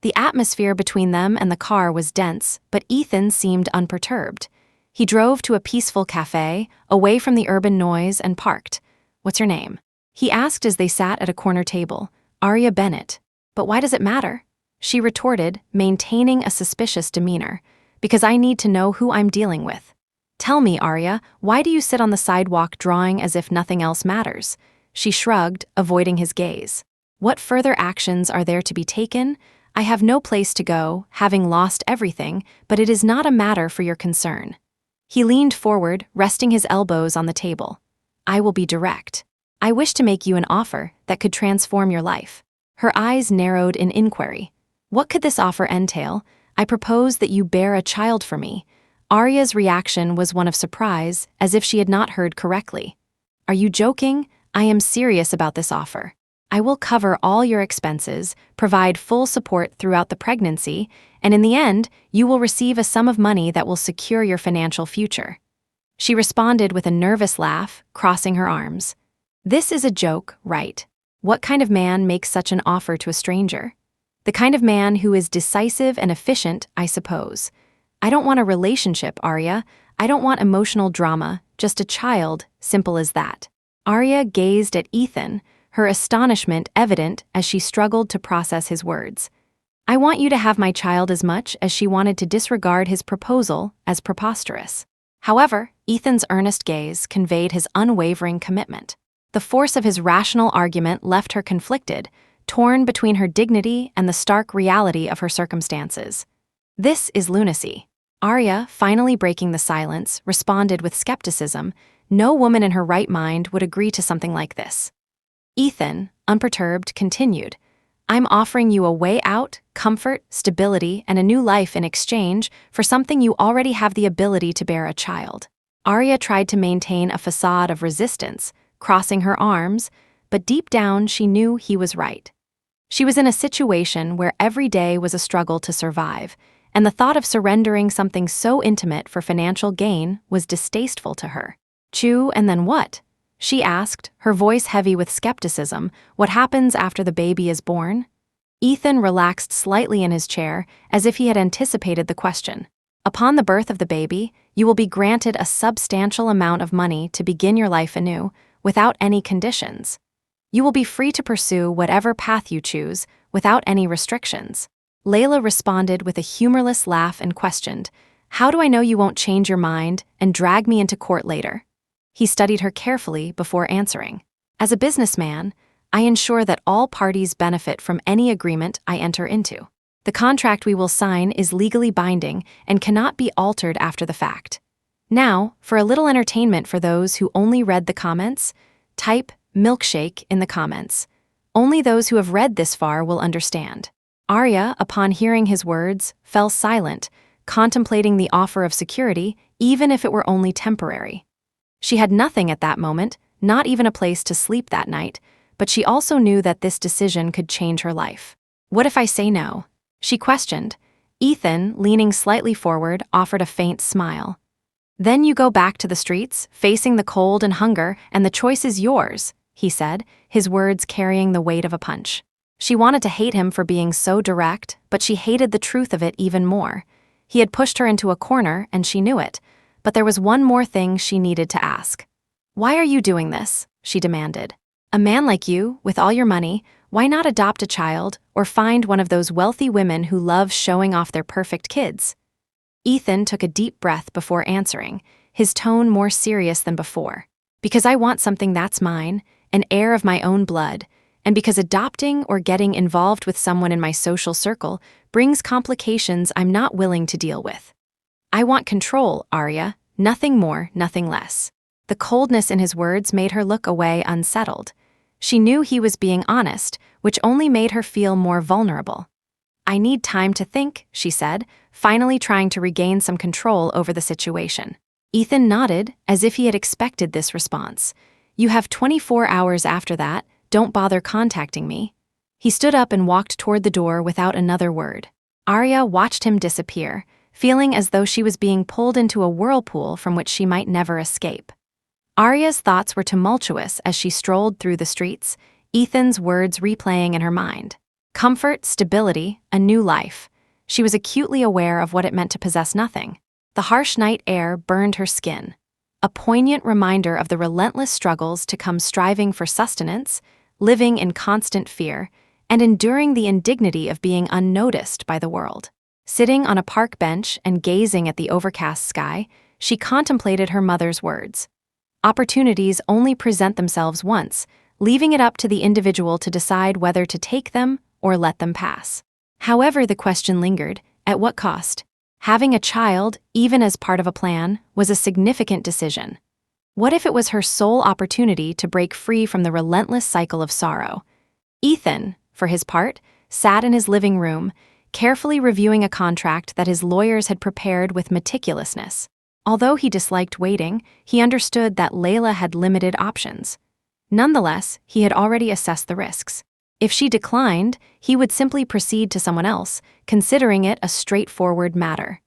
The atmosphere between them and the car was dense, but Ethan seemed unperturbed. He drove to a peaceful cafe, away from the urban noise, and parked. "What's your name?" he asked as they sat at a corner table. "Arya Bennett." "But why does it matter?" she retorted, maintaining a suspicious demeanor. "Because I need to know who I'm dealing with." "Tell me, Arya, why do you sit on the sidewalk drawing as if nothing else matters?" She shrugged, avoiding his gaze. "What further actions are there to be taken? I have no place to go, having lost everything, but it is not a matter for your concern." He leaned forward, resting his elbows on the table. "I will be direct. I wish to make you an offer that could transform your life." Her eyes narrowed in inquiry. "What could this offer entail?" "I propose that you bear a child for me." Arya's reaction was one of surprise, as if she had not heard correctly. "Are you joking? I am serious about this offer. I will cover all your expenses, provide full support throughout the pregnancy, and in the end, you will receive a sum of money that will secure your financial future." She responded with a nervous laugh, crossing her arms. "This is a joke, right? What kind of man makes such an offer to a stranger? The kind of man who is decisive and efficient, I suppose. I don't want a relationship, Arya. I don't want emotional drama, just a child, simple as that." Arya gazed at Ethan, her astonishment evident as she struggled to process his words. "I want you to have my child as much as she wanted to disregard his proposal as preposterous." However, Ethan's earnest gaze conveyed his unwavering commitment. The force of his rational argument left her conflicted, torn between her dignity and the stark reality of her circumstances. "This is lunacy." Arya, finally breaking the silence, responded with skepticism. No woman in her right mind would agree to something like this. Ethan, unperturbed, continued, "I'm offering you a way out, comfort, stability, and a new life in exchange for something you already have the ability to bear a child." Arya tried to maintain a facade of resistance, crossing her arms, but deep down she knew he was right. She was in a situation where every day was a struggle to survive, and the thought of surrendering something so intimate for financial gain was distasteful to her. "Chew, and then what?" she asked, her voice heavy with skepticism. "What happens after the baby is born?" Ethan relaxed slightly in his chair, as if he had anticipated the question. "Upon the birth of the baby, you will be granted a substantial amount of money to begin your life anew, without any conditions. You will be free to pursue whatever path you choose, without any restrictions." Layla responded with a humorless laugh and questioned, "How do I know you won't change your mind and drag me into court later?" He studied her carefully before answering. "As a businessman, I ensure that all parties benefit from any agreement I enter into. The contract we will sign is legally binding and cannot be altered after the fact." Now, for a little entertainment for those who only read the comments, type milkshake in the comments. Only those who have read this far will understand. Arya, upon hearing his words, fell silent, contemplating the offer of security, even if it were only temporary. She had nothing at that moment, not even a place to sleep that night, but she also knew that this decision could change her life. What if I say no? She questioned. Ethan, leaning slightly forward, offered a faint smile. Then you go back to the streets, facing the cold and hunger, and the choice is yours, he said, his words carrying the weight of a punch. She wanted to hate him for being so direct, but she hated the truth of it even more. He had pushed her into a corner, and she knew it, but there was one more thing she needed to ask. Why are you doing this? She demanded. A man like you, with all your money, why not adopt a child or find one of those wealthy women who love showing off their perfect kids? Ethan took a deep breath before answering, his tone more serious than before. Because I want something that's mine, an heir of my own blood, and because adopting or getting involved with someone in my social circle brings complications I'm not willing to deal with. I want control, Arya, nothing more, nothing less. The coldness in his words made her look away unsettled. She knew he was being honest, which only made her feel more vulnerable. I need time to think, she said, finally trying to regain some control over the situation. Ethan nodded, as if he had expected this response. You have 24 hours after that, don't bother contacting me. He stood up and walked toward the door without another word. Arya watched him disappear, feeling as though she was being pulled into a whirlpool from which she might never escape. Arya's thoughts were tumultuous as she strolled through the streets, Ethan's words replaying in her mind. Comfort, stability, a new life. She was acutely aware of what it meant to possess nothing. The harsh night air burned her skin, a poignant reminder of the relentless struggles to come striving for sustenance, living in constant fear, and enduring the indignity of being unnoticed by the world. Sitting on a park bench and gazing at the overcast sky, she contemplated her mother's words. Opportunities only present themselves once, leaving it up to the individual to decide whether to take them or let them pass. However, the question lingered, at what cost? Having a child, even as part of a plan, was a significant decision. What if it was her sole opportunity to break free from the relentless cycle of sorrow? Ethan, for his part, sat in his living room, carefully reviewing a contract that his lawyers had prepared with meticulousness. Although he disliked waiting, he understood that Layla had limited options. Nonetheless, he had already assessed the risks. If she declined, he would simply proceed to someone else, considering it a straightforward matter.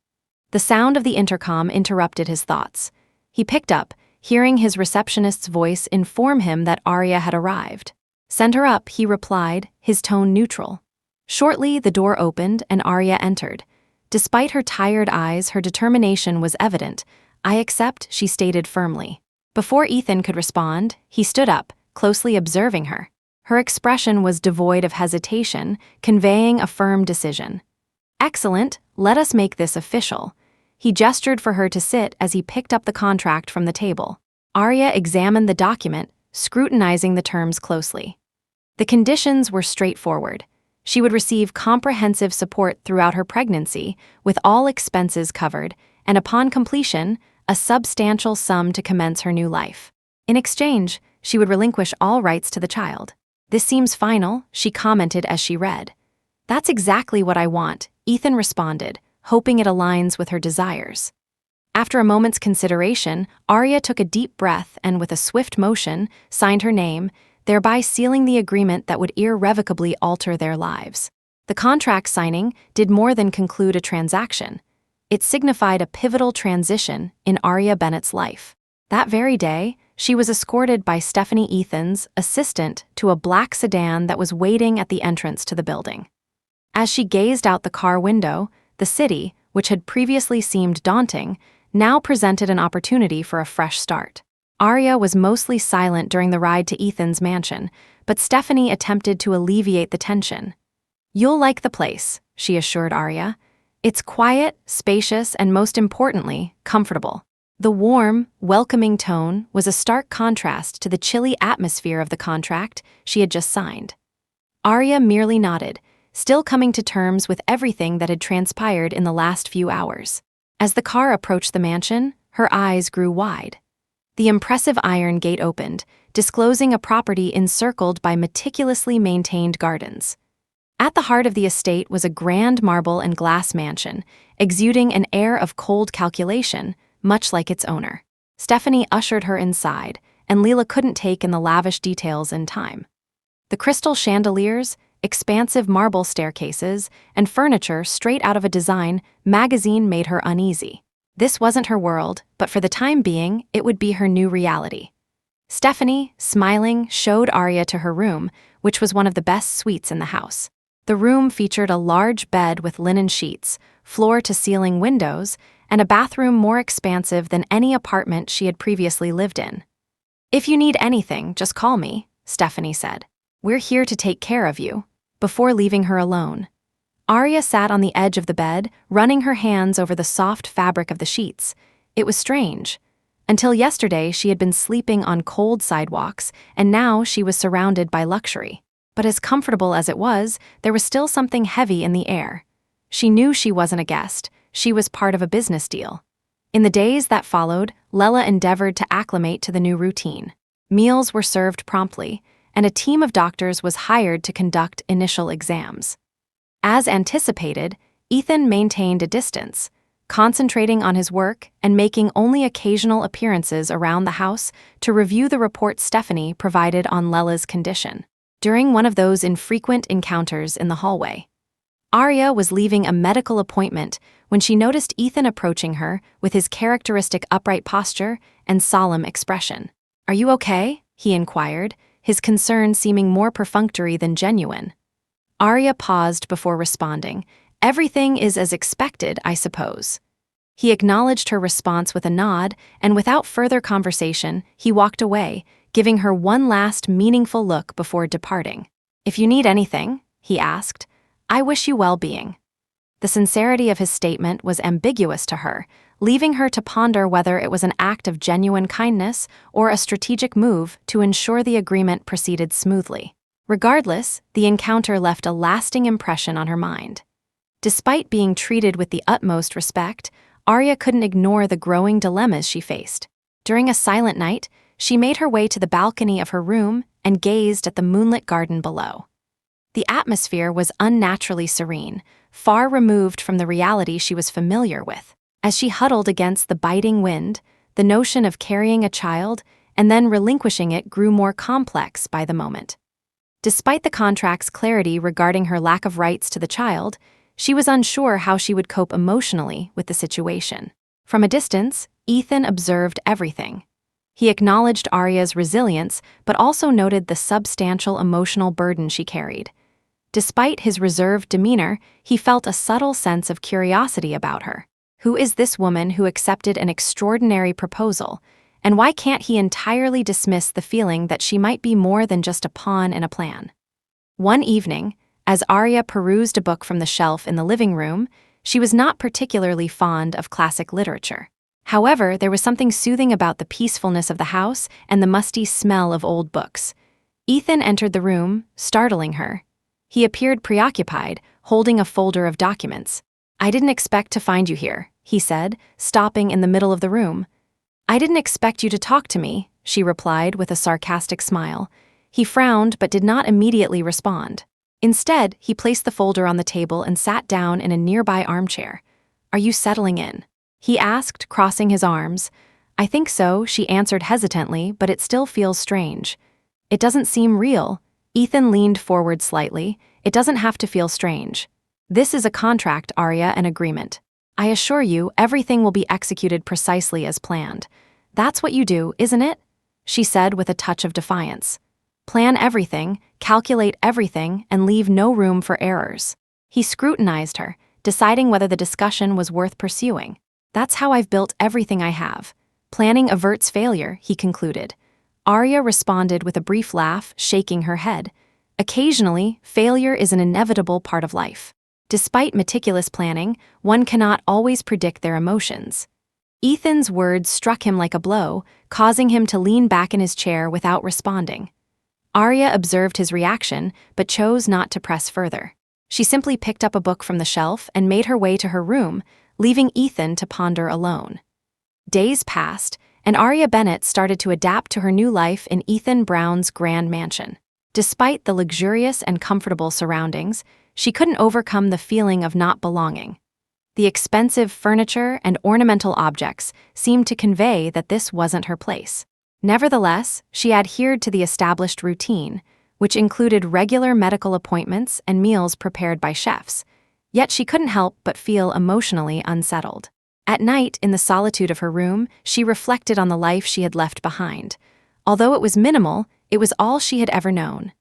The sound of the intercom interrupted his thoughts. He picked up, hearing his receptionist's voice inform him that Arya had arrived. Send her up, he replied, his tone neutral. Shortly, the door opened and Arya entered. Despite her tired eyes, her determination was evident. I accept, she stated firmly. Before Ethan could respond, he stood up, closely observing her. Her expression was devoid of hesitation, conveying a firm decision. Excellent, let us make this official. He gestured for her to sit as he picked up the contract from the table. Arya examined the document, scrutinizing the terms closely. The conditions were straightforward. She would receive comprehensive support throughout her pregnancy, with all expenses covered, and upon completion, a substantial sum to commence her new life. In exchange, she would relinquish all rights to the child. This seems final, she commented as she read. That's exactly what I want, Ethan responded, hoping it aligns with her desires. After a moment's consideration, Arya took a deep breath and with a swift motion, signed her name, thereby sealing the agreement that would irrevocably alter their lives. The contract signing did more than conclude a transaction. It signified a pivotal transition in Arya Bennett's life. That very day, she was escorted by Stephanie Ethan's assistant to a black sedan that was waiting at the entrance to the building. As she gazed out the car window, the city, which had previously seemed daunting, now presented an opportunity for a fresh start. Arya was mostly silent during the ride to Ethan's mansion, but Stephanie attempted to alleviate the tension. You'll like the place, she assured Arya. It's quiet, spacious, and most importantly, comfortable. The warm, welcoming tone was a stark contrast to the chilly atmosphere of the contract she had just signed. Arya merely nodded, still coming to terms with everything that had transpired in the last few hours. As the car approached the mansion, her eyes grew wide. The impressive iron gate opened, disclosing a property encircled by meticulously maintained gardens. At the heart of the estate was a grand marble and glass mansion, exuding an air of cold calculation, much like its owner. Stephanie ushered her inside, and Leela couldn't take in the lavish details in time. The crystal chandeliers, expansive marble staircases, and furniture straight out of a design magazine made her uneasy. This wasn't her world, but for the time being, it would be her new reality. Stephanie, smiling, showed Arya to her room, which was one of the best suites in the house. The room featured a large bed with linen sheets, floor-to-ceiling windows, and a bathroom more expansive than any apartment she had previously lived in. "If you need anything, just call me," Stephanie said. "We're here to take care of you," before leaving her alone. Arya sat on the edge of the bed, running her hands over the soft fabric of the sheets. It was strange. Until yesterday, she had been sleeping on cold sidewalks, and now she was surrounded by luxury. But as comfortable as it was, there was still something heavy in the air. She knew she wasn't a guest. She was part of a business deal. In the days that followed, Lela endeavored to acclimate to the new routine. Meals were served promptly, and a team of doctors was hired to conduct initial exams. As anticipated, Ethan maintained a distance, concentrating on his work and making only occasional appearances around the house to review the report Stephanie provided on Lela's condition. During one of those infrequent encounters in the hallway, Arya was leaving a medical appointment when she noticed Ethan approaching her with his characteristic upright posture and solemn expression. "Are you okay?" he inquired, his concern seeming more perfunctory than genuine. Arya paused before responding. "Everything is as expected, I suppose." He acknowledged her response with a nod, and without further conversation, he walked away, giving her one last meaningful look before departing. "If you need anything," he asked, "I wish you well-being." The sincerity of his statement was ambiguous to her, leaving her to ponder whether it was an act of genuine kindness or a strategic move to ensure the agreement proceeded smoothly. Regardless, the encounter left a lasting impression on her mind. Despite being treated with the utmost respect, Arya couldn't ignore the growing dilemmas she faced. During a silent night, she made her way to the balcony of her room and gazed at the moonlit garden below. The atmosphere was unnaturally serene, far removed from the reality she was familiar with. As she huddled against the biting wind, the notion of carrying a child and then relinquishing it grew more complex by the moment. Despite the contract's clarity regarding her lack of rights to the child, she was unsure how she would cope emotionally with the situation. From a distance, Ethan observed everything. He acknowledged Arya's resilience, but also noted the substantial emotional burden she carried. Despite his reserved demeanor, he felt a subtle sense of curiosity about her. Who is this woman who accepted an extraordinary proposal, and why can't he entirely dismiss the feeling that she might be more than just a pawn in a plan? One evening, as Arya perused a book from the shelf in the living room, she was not particularly fond of classic literature. However, there was something soothing about the peacefulness of the house and the musty smell of old books. Ethan entered the room, startling her. He appeared preoccupied, holding a folder of documents. "I didn't expect to find you here," he said, stopping in the middle of the room. "I didn't expect you to talk to me," she replied with a sarcastic smile. He frowned but did not immediately respond. Instead, he placed the folder on the table and sat down in a nearby armchair. "Are you settling in?" he asked, crossing his arms. "I think so," she answered hesitantly, "but it still feels strange." "It doesn't seem real." Ethan leaned forward slightly. "It doesn't have to feel strange. This is a contract, Arya, an agreement. I assure you, everything will be executed precisely as planned. That's what you do, isn't it?" she said with a touch of defiance. "Plan everything, calculate everything, and leave no room for errors." He scrutinized her, deciding whether the discussion was worth pursuing. "That's how I've built everything I have. Planning averts failure," he concluded. Arya responded with a brief laugh, shaking her head. Occasionally, failure is an inevitable part of life. Despite meticulous planning, one cannot always predict their emotions. Ethan's words struck him like a blow, causing him to lean back in his chair without responding. Arya observed his reaction, but chose not to press further. She simply picked up a book from the shelf and made her way to her room, leaving Ethan to ponder alone. Days passed, and Arya Bennett started to adapt to her new life in Ethan Brown's grand mansion. Despite the luxurious and comfortable surroundings, she couldn't overcome the feeling of not belonging. The expensive furniture and ornamental objects seemed to convey that this wasn't her place. Nevertheless, she adhered to the established routine, which included regular medical appointments and meals prepared by chefs. Yet she couldn't help but feel emotionally unsettled. At night, in the solitude of her room, she reflected on the life she had left behind. Although it was minimal, it was all she had ever known.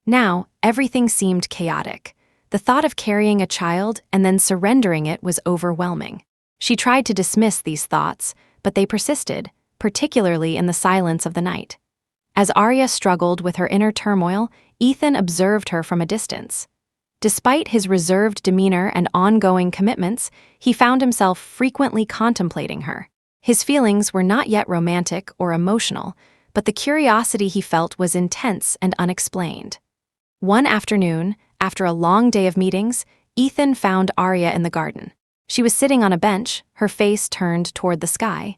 Now, everything seemed chaotic. The thought of carrying a child and then surrendering it was overwhelming. She tried to dismiss these thoughts, but they persisted, particularly in the silence of the night. As Arya struggled with her inner turmoil, Ethan observed her from a distance. Despite his reserved demeanor and ongoing commitments, he found himself frequently contemplating her. His feelings were not yet romantic or emotional, but the curiosity he felt was intense and unexplained. One afternoon, after a long day of meetings, Ethan found Arya in the garden. She was sitting on a bench, her face turned toward the sky.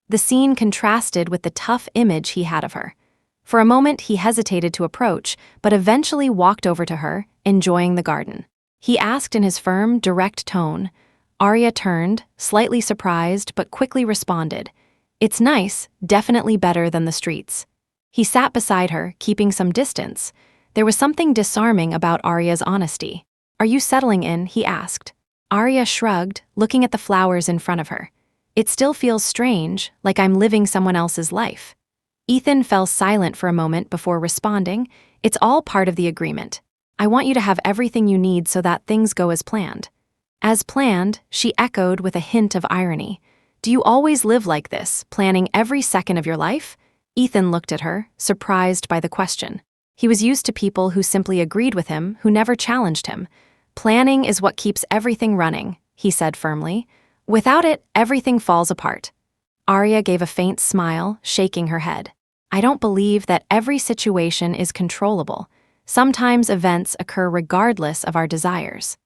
The scene contrasted with the tough image he had of her. For a moment, he hesitated to approach, but eventually walked over to her, enjoying the garden. He asked in his firm, direct tone. Arya turned, slightly surprised, but quickly responded, "It's nice, definitely better than the streets." He sat beside her, keeping some distance. There was something disarming about Arya's honesty. "Are you settling in?" he asked. Arya shrugged, looking at the flowers in front of her. "It still feels strange, like I'm living someone else's life." Ethan fell silent for a moment before responding, "It's all part of the agreement. I want you to have everything you need so that things go as planned." As planned, she echoed with a hint of irony. "Do you always live like this, planning every second of your life?" Ethan looked at her, surprised by the question. He was used to people who simply agreed with him, who never challenged him. "Planning is what keeps everything running," he said firmly. "Without it, everything falls apart." Arya gave a faint smile, shaking her head. "I don't believe that every situation is controllable. Sometimes events occur regardless of our desires."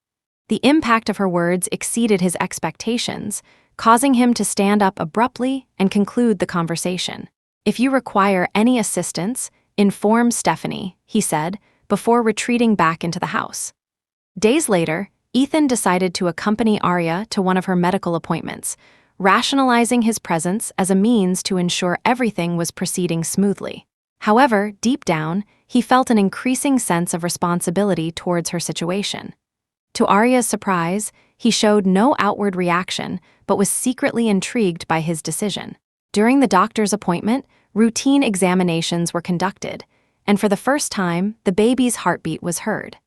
The impact of her words exceeded his expectations, causing him to stand up abruptly and conclude the conversation. "If you require any assistance, inform Stephanie," he said, before retreating back into the house. Days later, Ethan decided to accompany Arya to one of her medical appointments, rationalizing his presence as a means to ensure everything was proceeding smoothly. However, deep down, he felt an increasing sense of responsibility towards her situation. To Arya's surprise, he showed no outward reaction, but was secretly intrigued by his decision. During the doctor's appointment, routine examinations were conducted, and for the first time, the baby's heartbeat was heard.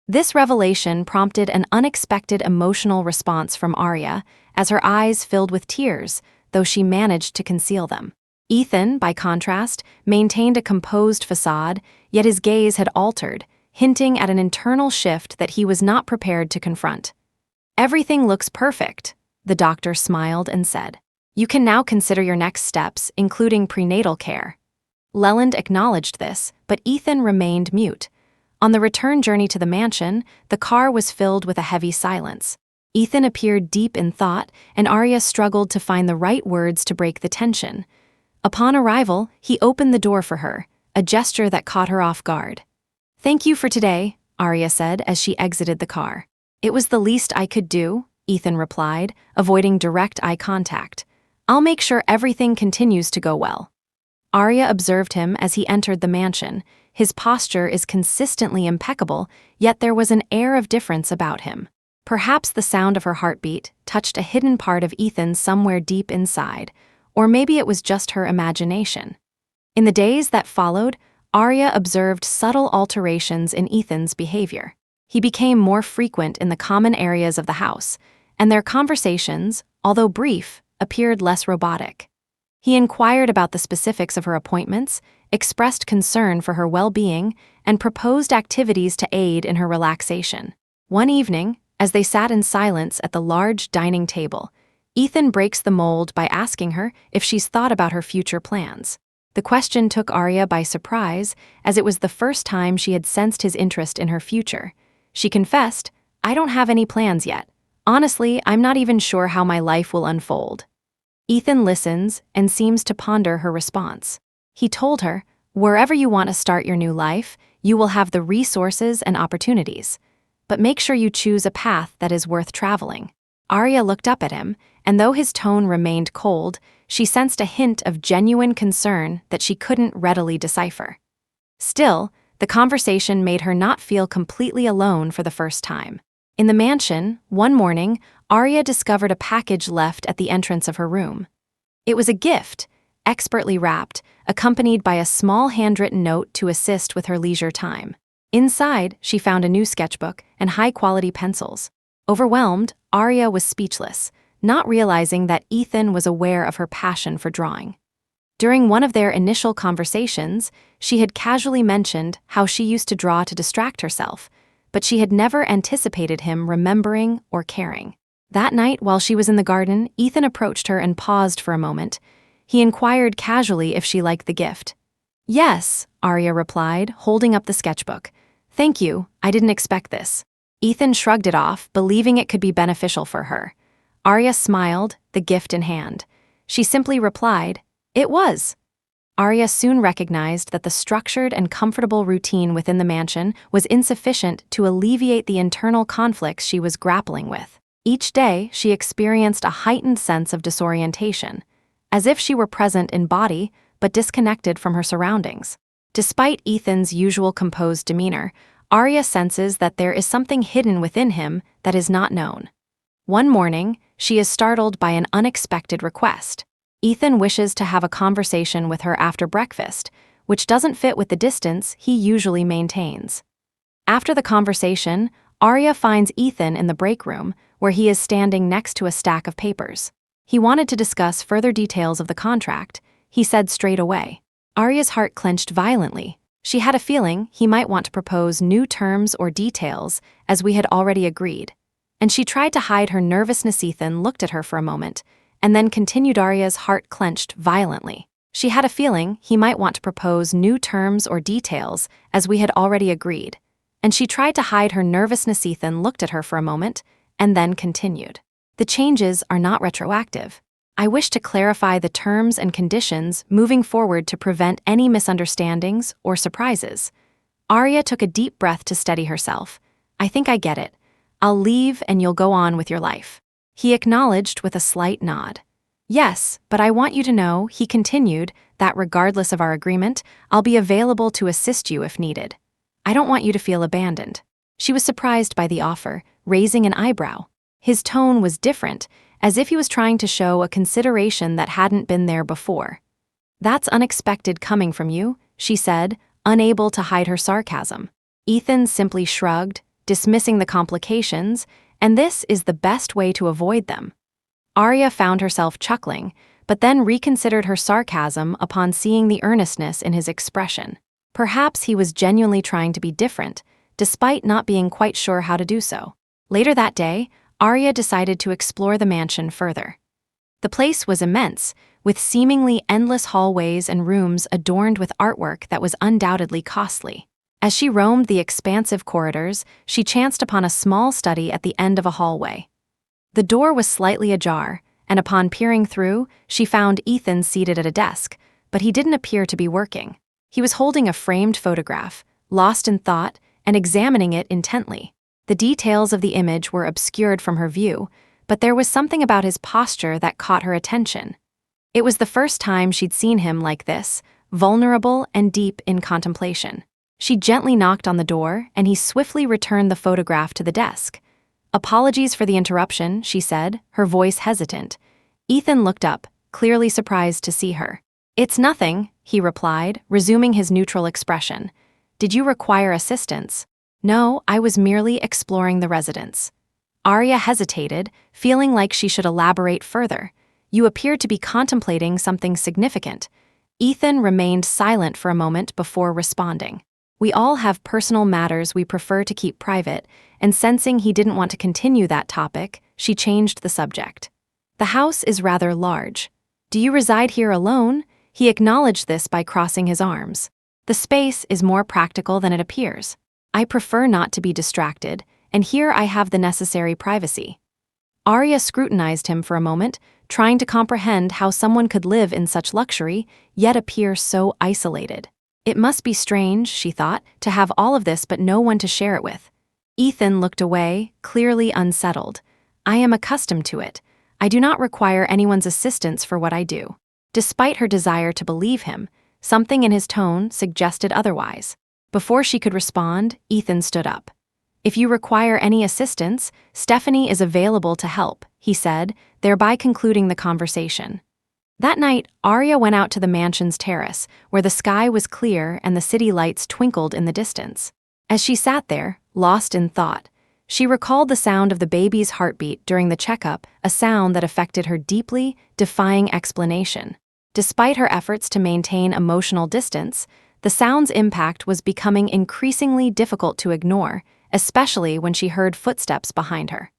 This revelation prompted an unexpected emotional response from Arya, as her eyes filled with tears, though she managed to conceal them. Ethan, by contrast, maintained a composed facade, yet his gaze had altered, hinting at an internal shift that he was not prepared to confront. "Everything looks perfect," the doctor smiled and said. "You can now consider your next steps, including prenatal care." Leland acknowledged this, but Ethan remained mute. On the return journey to the mansion, the car was filled with a heavy silence. Ethan appeared deep in thought, and Arya struggled to find the right words to break the tension. Upon arrival, he opened the door for her, a gesture that caught her off guard. "Thank you for today," Arya said as she exited the car. "It was the least I could do," Ethan replied, avoiding direct eye contact. "I'll make sure everything continues to go well." Arya observed him as he entered the mansion. His posture is consistently impeccable, yet there was an air of difference about him. Perhaps the sound of her heartbeat touched a hidden part of Ethan somewhere deep inside, or maybe it was just her imagination. In the days that followed, Arya observed subtle alterations in Ethan's behavior. He became more frequent in the common areas of the house, and their conversations, although brief, appeared less robotic. He inquired about the specifics of her appointments, expressed concern for her well-being, and proposed activities to aid in her relaxation. One evening, as they sat in silence at the large dining table, Ethan breaks the mold by asking her if she's thought about her future plans. The question took Arya by surprise, as it was the first time she had sensed his interest in her future. She confessed, "I don't have any plans yet. Honestly, I'm not even sure how my life will unfold." Ethan listens and seems to ponder her response. He told her, "Wherever you want to start your new life, you will have the resources and opportunities. But make sure you choose a path that is worth traveling." Arya looked up at him, and though his tone remained cold, she sensed a hint of genuine concern that she couldn't readily decipher. Still, the conversation made her not feel completely alone for the first time. In the mansion, one morning, Arya discovered a package left at the entrance of her room. It was a gift, expertly wrapped, accompanied by a small handwritten note to assist with her leisure time. Inside, she found a new sketchbook and high-quality pencils. Overwhelmed, Arya was speechless, not realizing that Ethan was aware of her passion for drawing. During one of their initial conversations, she had casually mentioned how she used to draw to distract herself, but she had never anticipated him remembering or caring. That night, while she was in the garden, Ethan approached her and paused for a moment. He inquired casually if she liked the gift. "Yes," Arya replied, holding up the sketchbook. "Thank you, I didn't expect this." Ethan shrugged it off, believing it could be beneficial for her. Arya smiled, the gift in hand. She simply replied, "It was." Arya soon recognized that the structured and comfortable routine within the mansion was insufficient to alleviate the internal conflicts she was grappling with. Each day, she experienced a heightened sense of disorientation, as if she were present in body but disconnected from her surroundings. Despite Ethan's usual composed demeanor, Arya senses that there is something hidden within him that is not known. One morning, she is startled by an unexpected request. Ethan wishes to have a conversation with her after breakfast, which doesn't fit with the distance he usually maintains. After the conversation, Arya finds Ethan in the break room, where he is standing next to a stack of papers. He wanted to discuss further details of the contract, he said straight away. Arya's heart clenched violently. She had a feeling he might want to propose new terms or details, as we had already agreed. And she tried to hide her nervousness. Ethan looked at her for a moment, and then continued. Arya's heart clenched violently. She had a feeling he might want to propose new terms or details, as we had already agreed. And she tried to hide her nervousness. Ethan looked at her for a moment, and then continued. "The changes are not retroactive. I wish to clarify the terms and conditions moving forward to prevent any misunderstandings or surprises." Arya took a deep breath to steady herself. "I think I get it. I'll leave and you'll go on with your life." He acknowledged with a slight nod. "Yes, but I want you to know," he continued, "that regardless of our agreement, I'll be available to assist you if needed. I don't want you to feel abandoned." She was surprised by the offer, raising an eyebrow. His tone was different, as if he was trying to show a consideration that hadn't been there before. "That's unexpected coming from you," she said, unable to hide her sarcasm. Ethan simply shrugged, dismissing the complications, and this is the best way to avoid them. Arya found herself chuckling, but then reconsidered her sarcasm upon seeing the earnestness in his expression. Perhaps he was genuinely trying to be different, despite not being quite sure how to do so. Later that day, Arya decided to explore the mansion further. The place was immense, with seemingly endless hallways and rooms adorned with artwork that was undoubtedly costly. As she roamed the expansive corridors, she chanced upon a small study at the end of a hallway. The door was slightly ajar, and upon peering through, she found Ethan seated at a desk, but he didn't appear to be working. He was holding a framed photograph, lost in thought, and examining it intently. The details of the image were obscured from her view, but there was something about his posture that caught her attention. It was the first time she'd seen him like this, vulnerable and deep in contemplation. She gently knocked on the door, and he swiftly returned the photograph to the desk. "Apologies for the interruption," she said, her voice hesitant. Ethan looked up, clearly surprised to see her. "It's nothing," he replied, resuming his neutral expression. "Did you require assistance?" "No, I was merely exploring the residence." Arya hesitated, feeling like she should elaborate further. "You appeared to be contemplating something significant." Ethan remained silent for a moment before responding. "We all have personal matters we prefer to keep private," and sensing he didn't want to continue that topic, she changed the subject. "The house is rather large. Do you reside here alone?" He acknowledged this by crossing his arms. "The space is more practical than it appears. I prefer not to be distracted, and here I have the necessary privacy." Arya scrutinized him for a moment, trying to comprehend how someone could live in such luxury, yet appear so isolated. It must be strange, she thought, to have all of this but no one to share it with. Ethan looked away, clearly unsettled. I am accustomed to it. I do not require anyone's assistance for what I do. Despite her desire to believe him, something in his tone suggested otherwise. Before she could respond, Ethan stood up. If you require any assistance, Stephanie is available to help, he said, thereby concluding the conversation. That night, Arya went out to the mansion's terrace, where the sky was clear and the city lights twinkled in the distance. As she sat there, lost in thought, she recalled the sound of the baby's heartbeat during the checkup, a sound that affected her deeply, defying explanation. Despite her efforts to maintain emotional distance, the sound's impact was becoming increasingly difficult to ignore, especially when she heard footsteps behind her.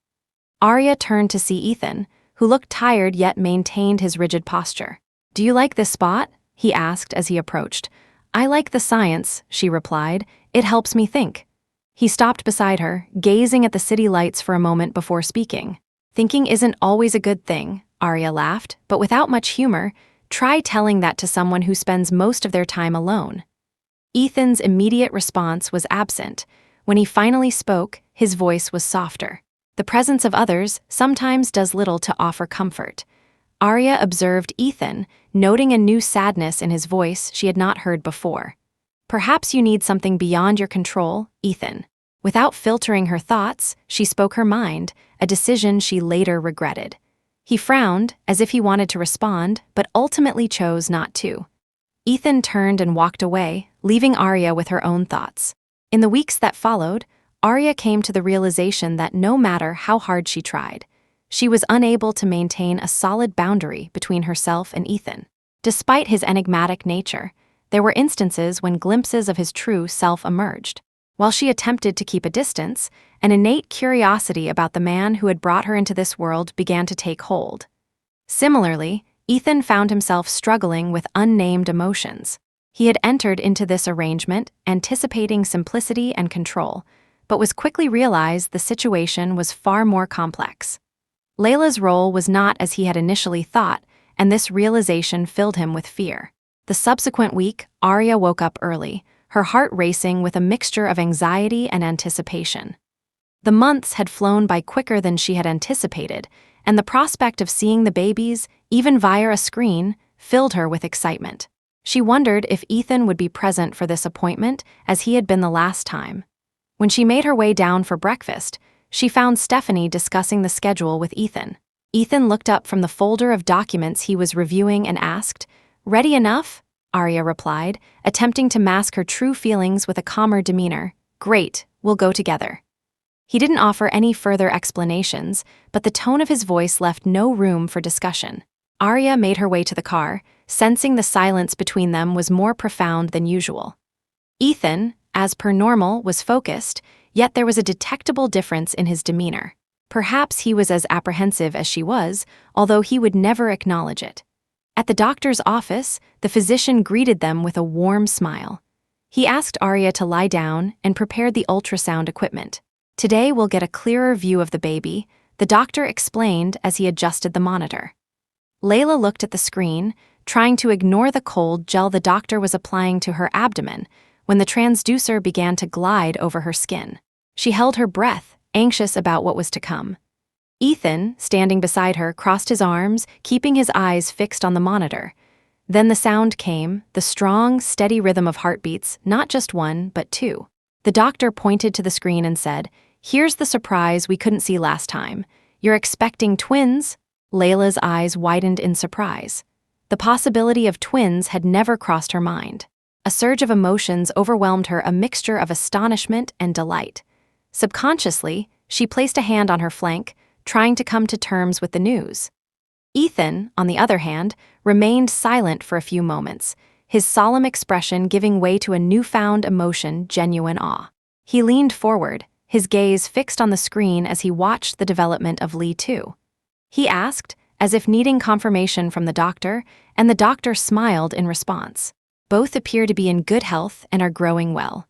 Arya turned to see Ethan, who looked tired yet maintained his rigid posture. Do you like this spot? He asked as he approached. I like the science, she replied. It helps me think. He stopped beside her, gazing at the city lights for a moment before speaking. Thinking isn't always a good thing, Arya laughed, but without much humor. Try telling that to someone who spends most of their time alone. Ethan's immediate response was absent. When he finally spoke, his voice was softer. The presence of others sometimes does little to offer comfort. Arya observed Ethan, noting a new sadness in his voice she had not heard before. Perhaps you need something beyond your control, Ethan. Without filtering her thoughts, she spoke her mind, a decision she later regretted. He frowned, as if he wanted to respond, but ultimately chose not to. Ethan turned and walked away, leaving Arya with her own thoughts. In the weeks that followed, Arya came to the realization that no matter how hard she tried, she was unable to maintain a solid boundary between herself and Ethan. Despite his enigmatic nature, there were instances when glimpses of his true self emerged. While she attempted to keep a distance, an innate curiosity about the man who had brought her into this world began to take hold. Similarly, Ethan found himself struggling with unnamed emotions. He had entered into this arrangement anticipating simplicity and control, but was quickly realized the situation was far more complex. Layla's role was not as he had initially thought, and this realization filled him with fear. The subsequent week, Arya woke up early, her heart racing with a mixture of anxiety and anticipation. The months had flown by quicker than she had anticipated, and the prospect of seeing the babies, even via a screen, filled her with excitement. She wondered if Ethan would be present for this appointment as he had been the last time. When she made her way down for breakfast, she found Stephanie discussing the schedule with Ethan. Ethan looked up from the folder of documents he was reviewing and asked, "Ready enough?" Arya replied, attempting to mask her true feelings with a calmer demeanor. "Great, we'll go together." He didn't offer any further explanations, but the tone of his voice left no room for discussion. Arya made her way to the car, sensing the silence between them was more profound than usual. Ethan, as per normal, was focused, yet there was a detectable difference in his demeanor. Perhaps he was as apprehensive as she was, although he would never acknowledge it. At the doctor's office, the physician greeted them with a warm smile. He asked Arya to lie down and prepared the ultrasound equipment. "Today we'll get a clearer view of the baby," the doctor explained as he adjusted the monitor. Layla looked at the screen, trying to ignore the cold gel the doctor was applying to her abdomen, when the transducer began to glide over her skin. She held her breath, anxious about what was to come. Ethan, standing beside her, crossed his arms, keeping his eyes fixed on the monitor. Then the sound came, the strong, steady rhythm of heartbeats, not just one, but two. The doctor pointed to the screen and said, "Here's the surprise we couldn't see last time. You're expecting twins?" Layla's eyes widened in surprise. The possibility of twins had never crossed her mind. A surge of emotions overwhelmed her, a mixture of astonishment and delight. Subconsciously, she placed a hand on her flank, trying to come to terms with the news. Ethan, on the other hand, remained silent for a few moments, his solemn expression giving way to a newfound emotion, genuine awe. He leaned forward, his gaze fixed on the screen as he watched the development of Lee too. He asked, as if needing confirmation from the doctor, and the doctor smiled in response. "Both appear to be in good health and are growing well."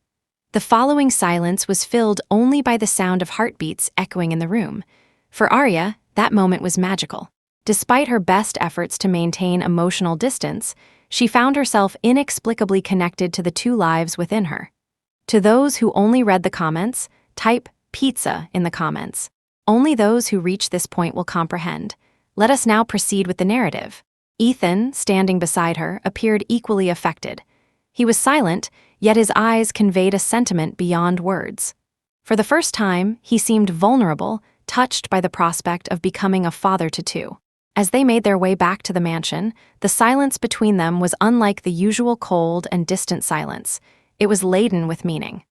The following silence was filled only by the sound of heartbeats echoing in the room. For Arya, That moment was magical. Despite her best efforts to maintain emotional distance, she found herself inexplicably connected to the two lives within her. To those who only read the comments, type pizza in the comments. Only those who reach this point will comprehend. Let us now proceed with the narrative. Ethan, standing beside her, appeared equally affected. He was silent, yet his eyes conveyed a sentiment beyond words. For the first time, he seemed vulnerable, touched by the prospect of becoming a father to two. As they made their way back to the mansion, the silence between them was unlike the usual cold and distant silence. It was laden with meaning.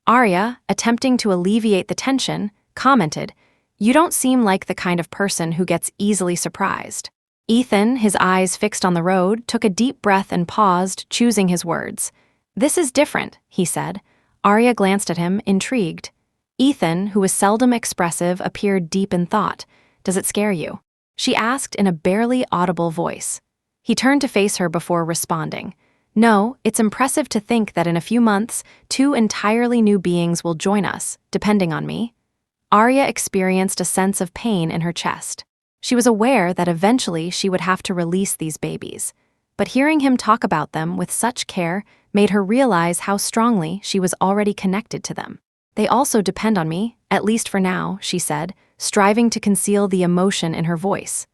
Arya, attempting to alleviate the tension, commented, "You don't seem like the kind of person who gets easily surprised." Ethan, his eyes fixed on the road, took a deep breath and paused, choosing his words. "This is different," he said. Arya glanced at him, intrigued. Ethan, who was seldom expressive, appeared deep in thought. "Does it scare you?" she asked in a barely audible voice. He turned to face her before responding. "No, it's impressive to think that in a few months, two entirely new beings will join us, depending on me." Arya experienced a sense of pain in her chest. She was aware that eventually she would have to release these babies, but hearing him talk about them with such care made her realize how strongly she was already connected to them. "They also depend on me, at least for now," she said, striving to conceal the emotion in her voice.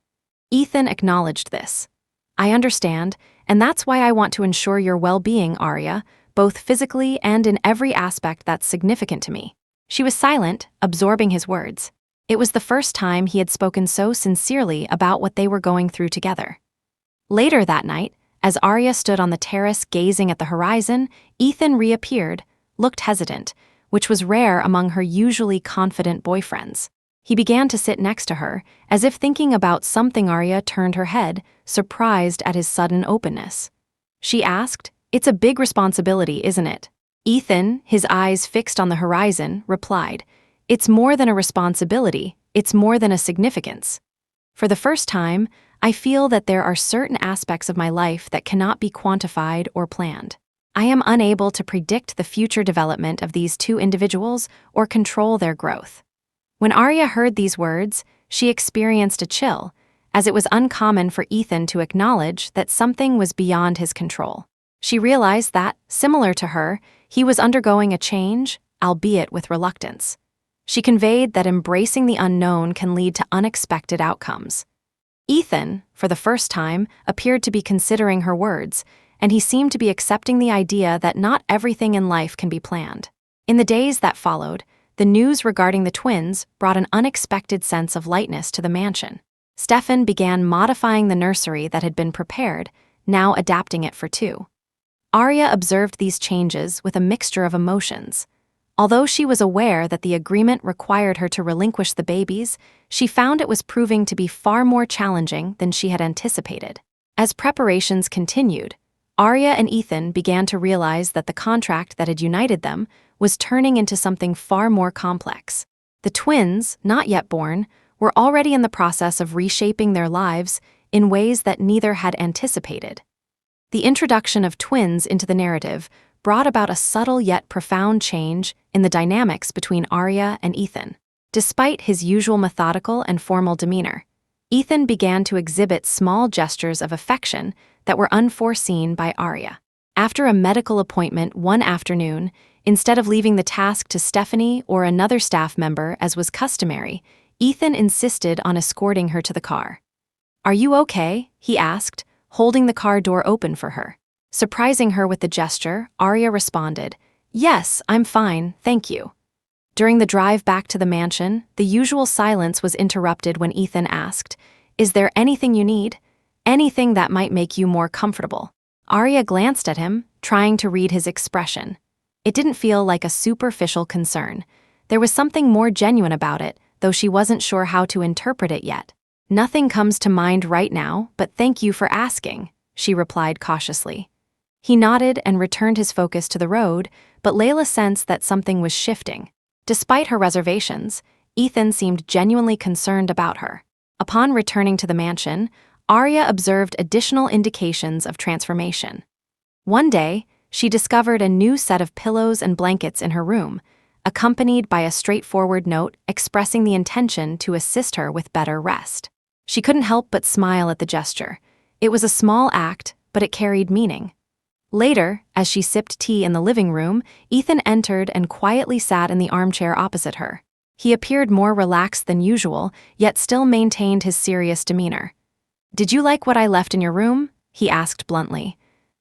Ethan acknowledged this. "I understand, and that's why I want to ensure your well-being, Arya, both physically and in every aspect that's significant to me." She was silent, absorbing his words. It was the first time he had spoken so sincerely about what they were going through together. Later that night, as Arya stood on the terrace gazing at the horizon, Ethan reappeared, looked hesitant, which was rare among her usually confident boyfriends. He began to sit next to her, as if thinking about something. Arya turned her head, surprised at his sudden openness. She asked, "It's a big responsibility, isn't it?" Ethan, his eyes fixed on the horizon, replied, "It's more than a responsibility, it's more than a significance. For the first time, I feel that there are certain aspects of my life that cannot be quantified or planned. I am unable to predict the future development of these two individuals or control their growth." When Arya heard these words, she experienced a chill, as it was uncommon for Ethan to acknowledge that something was beyond his control. She realized that, similar to her, he was undergoing a change, albeit with reluctance. She conveyed that embracing the unknown can lead to unexpected outcomes. Ethan, for the first time, appeared to be considering her words, and he seemed to be accepting the idea that not everything in life can be planned. In the days that followed, the news regarding the twins brought an unexpected sense of lightness to the mansion. Stefan began modifying the nursery that had been prepared, now adapting it for two. Arya observed these changes with a mixture of emotions. Although she was aware that the agreement required her to relinquish the babies, she found it was proving to be far more challenging than she had anticipated. As preparations continued, Arya and Ethan began to realize that the contract that had united them was turning into something far more complex. The twins, not yet born, were already in the process of reshaping their lives in ways that neither had anticipated. The introduction of twins into the narrative brought about a subtle yet profound change in the dynamics between Arya and Ethan. Despite his usual methodical and formal demeanor, Ethan began to exhibit small gestures of affection that were unforeseen by Arya. After a medical appointment one afternoon, instead of leaving the task to Stephanie or another staff member as was customary, Ethan insisted on escorting her to the car. "Are you okay?" he asked, holding the car door open for her. Surprising her with the gesture, Arya responded, "Yes, I'm fine, thank you." During the drive back to the mansion, the usual silence was interrupted when Ethan asked, "Is there anything you need? Anything that might make you more comfortable?" Arya glanced at him, trying to read his expression. It didn't feel like a superficial concern. There was something more genuine about it, though she wasn't sure how to interpret it yet. "Nothing comes to mind right now, but thank you for asking," she replied cautiously. He nodded and returned his focus to the road, but Layla sensed that something was shifting. Despite her reservations, Ethan seemed genuinely concerned about her. Upon returning to the mansion, Arya observed additional indications of transformation. One day, she discovered a new set of pillows and blankets in her room, accompanied by a straightforward note expressing the intention to assist her with better rest. She couldn't help but smile at the gesture. It was a small act, but it carried meaning. Later, as she sipped tea in the living room, Ethan entered and quietly sat in the armchair opposite her. He appeared more relaxed than usual, yet still maintained his serious demeanor. "Did you like what I left in your room?" he asked bluntly.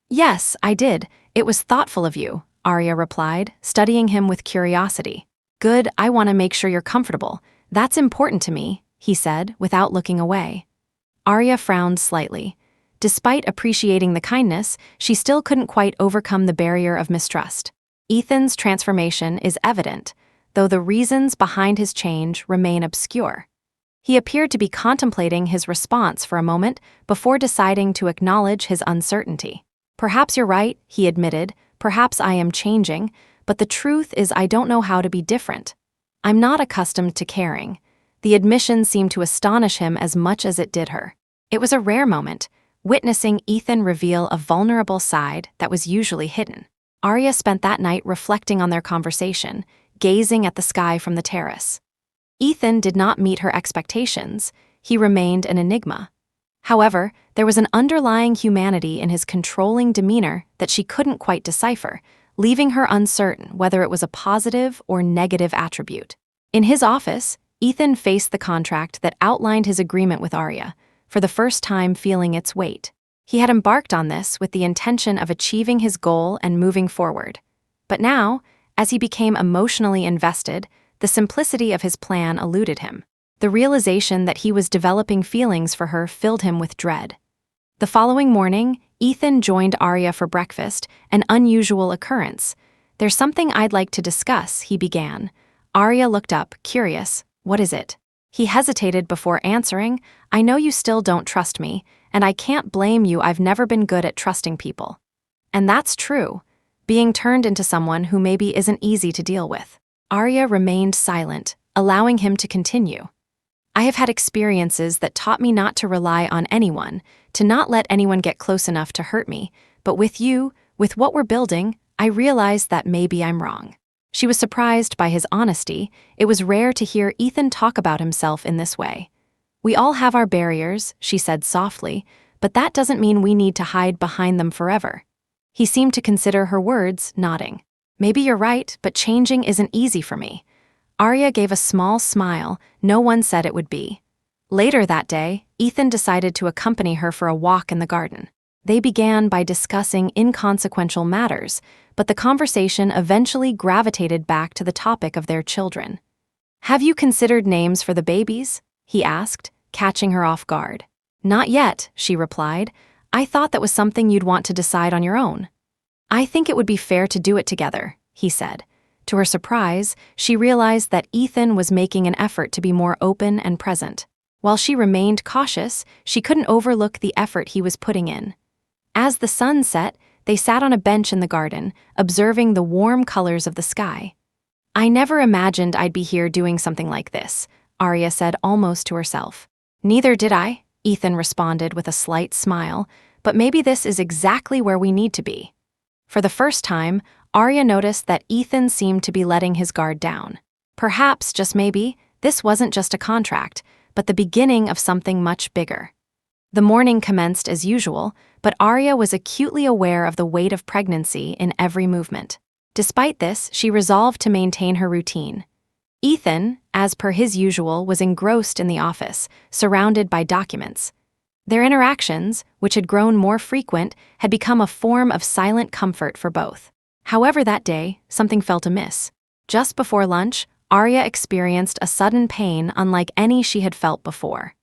"Yes, I did. It was thoughtful of you," Arya replied, studying him with curiosity. "Good, I want to make sure you're comfortable. That's important to me," he said, without looking away. Arya frowned slightly. Despite appreciating the kindness, she still couldn't quite overcome the barrier of mistrust. Ethan's transformation is evident, though the reasons behind his change remain obscure. He appeared to be contemplating his response for a moment before deciding to acknowledge his uncertainty. "Perhaps you're right," he admitted. "Perhaps I am changing, but the truth is I don't know how to be different. I'm not accustomed to caring." The admission seemed to astonish him as much as it did her. It was a rare moment, witnessing Ethan reveal a vulnerable side that was usually hidden. Arya spent that night reflecting on their conversation, gazing at the sky from the terrace. Ethan did not meet her expectations. He remained an enigma. However, there was an underlying humanity in his controlling demeanor that she couldn't quite decipher, leaving her uncertain whether it was a positive or negative attribute. In his office, Ethan faced the contract that outlined his agreement with Arya, for the first time feeling its weight. He had embarked on this with the intention of achieving his goal and moving forward. But now, as he became emotionally invested, the simplicity of his plan eluded him. The realization that he was developing feelings for her filled him with dread. The following morning, Ethan joined Arya for breakfast, an unusual occurrence. "There's something I'd like to discuss," he began. Arya looked up, curious. "What is it?" He hesitated before answering. "I know you still don't trust me, and I can't blame you. I've never been good at trusting people." And that's true. Being turned into someone who maybe isn't easy to deal with. Arya remained silent, allowing him to continue. "I have had experiences that taught me not to rely on anyone, to not let anyone get close enough to hurt me, but with you, with what we're building, I realized that maybe I'm wrong." She was surprised by his honesty. It was rare to hear Ethan talk about himself in this way. "We all have our barriers," she said softly, "but that doesn't mean we need to hide behind them forever." He seemed to consider her words, nodding. "Maybe you're right, but changing isn't easy for me." Arya gave a small smile. No one said it would be. Later that day, Ethan decided to accompany her for a walk in the garden. They began by discussing inconsequential matters, but the conversation eventually gravitated back to the topic of their children. "Have you considered names for the babies?" he asked, catching her off guard. "Not yet," she replied. "I thought that was something you'd want to decide on your own." "I think it would be fair to do it together," he said. To her surprise, she realized that Ethan was making an effort to be more open and present. While she remained cautious, she couldn't overlook the effort he was putting in. As the sun set, they sat on a bench in the garden, observing the warm colors of the sky. "I never imagined I'd be here doing something like this," Arya said almost to herself. "Neither did I," Ethan responded with a slight smile, "but maybe this is exactly where we need to be." For the first time, Arya noticed that Ethan seemed to be letting his guard down. Perhaps, just maybe, this wasn't just a contract, but the beginning of something much bigger. The morning commenced as usual, but Arya was acutely aware of the weight of pregnancy in every movement. Despite this, she resolved to maintain her routine. Ethan, as per his usual, was engrossed in the office, surrounded by documents. Their interactions, which had grown more frequent, had become a form of silent comfort for both. However, that day, something felt amiss. Just before lunch, Arya experienced a sudden pain unlike any she had felt before.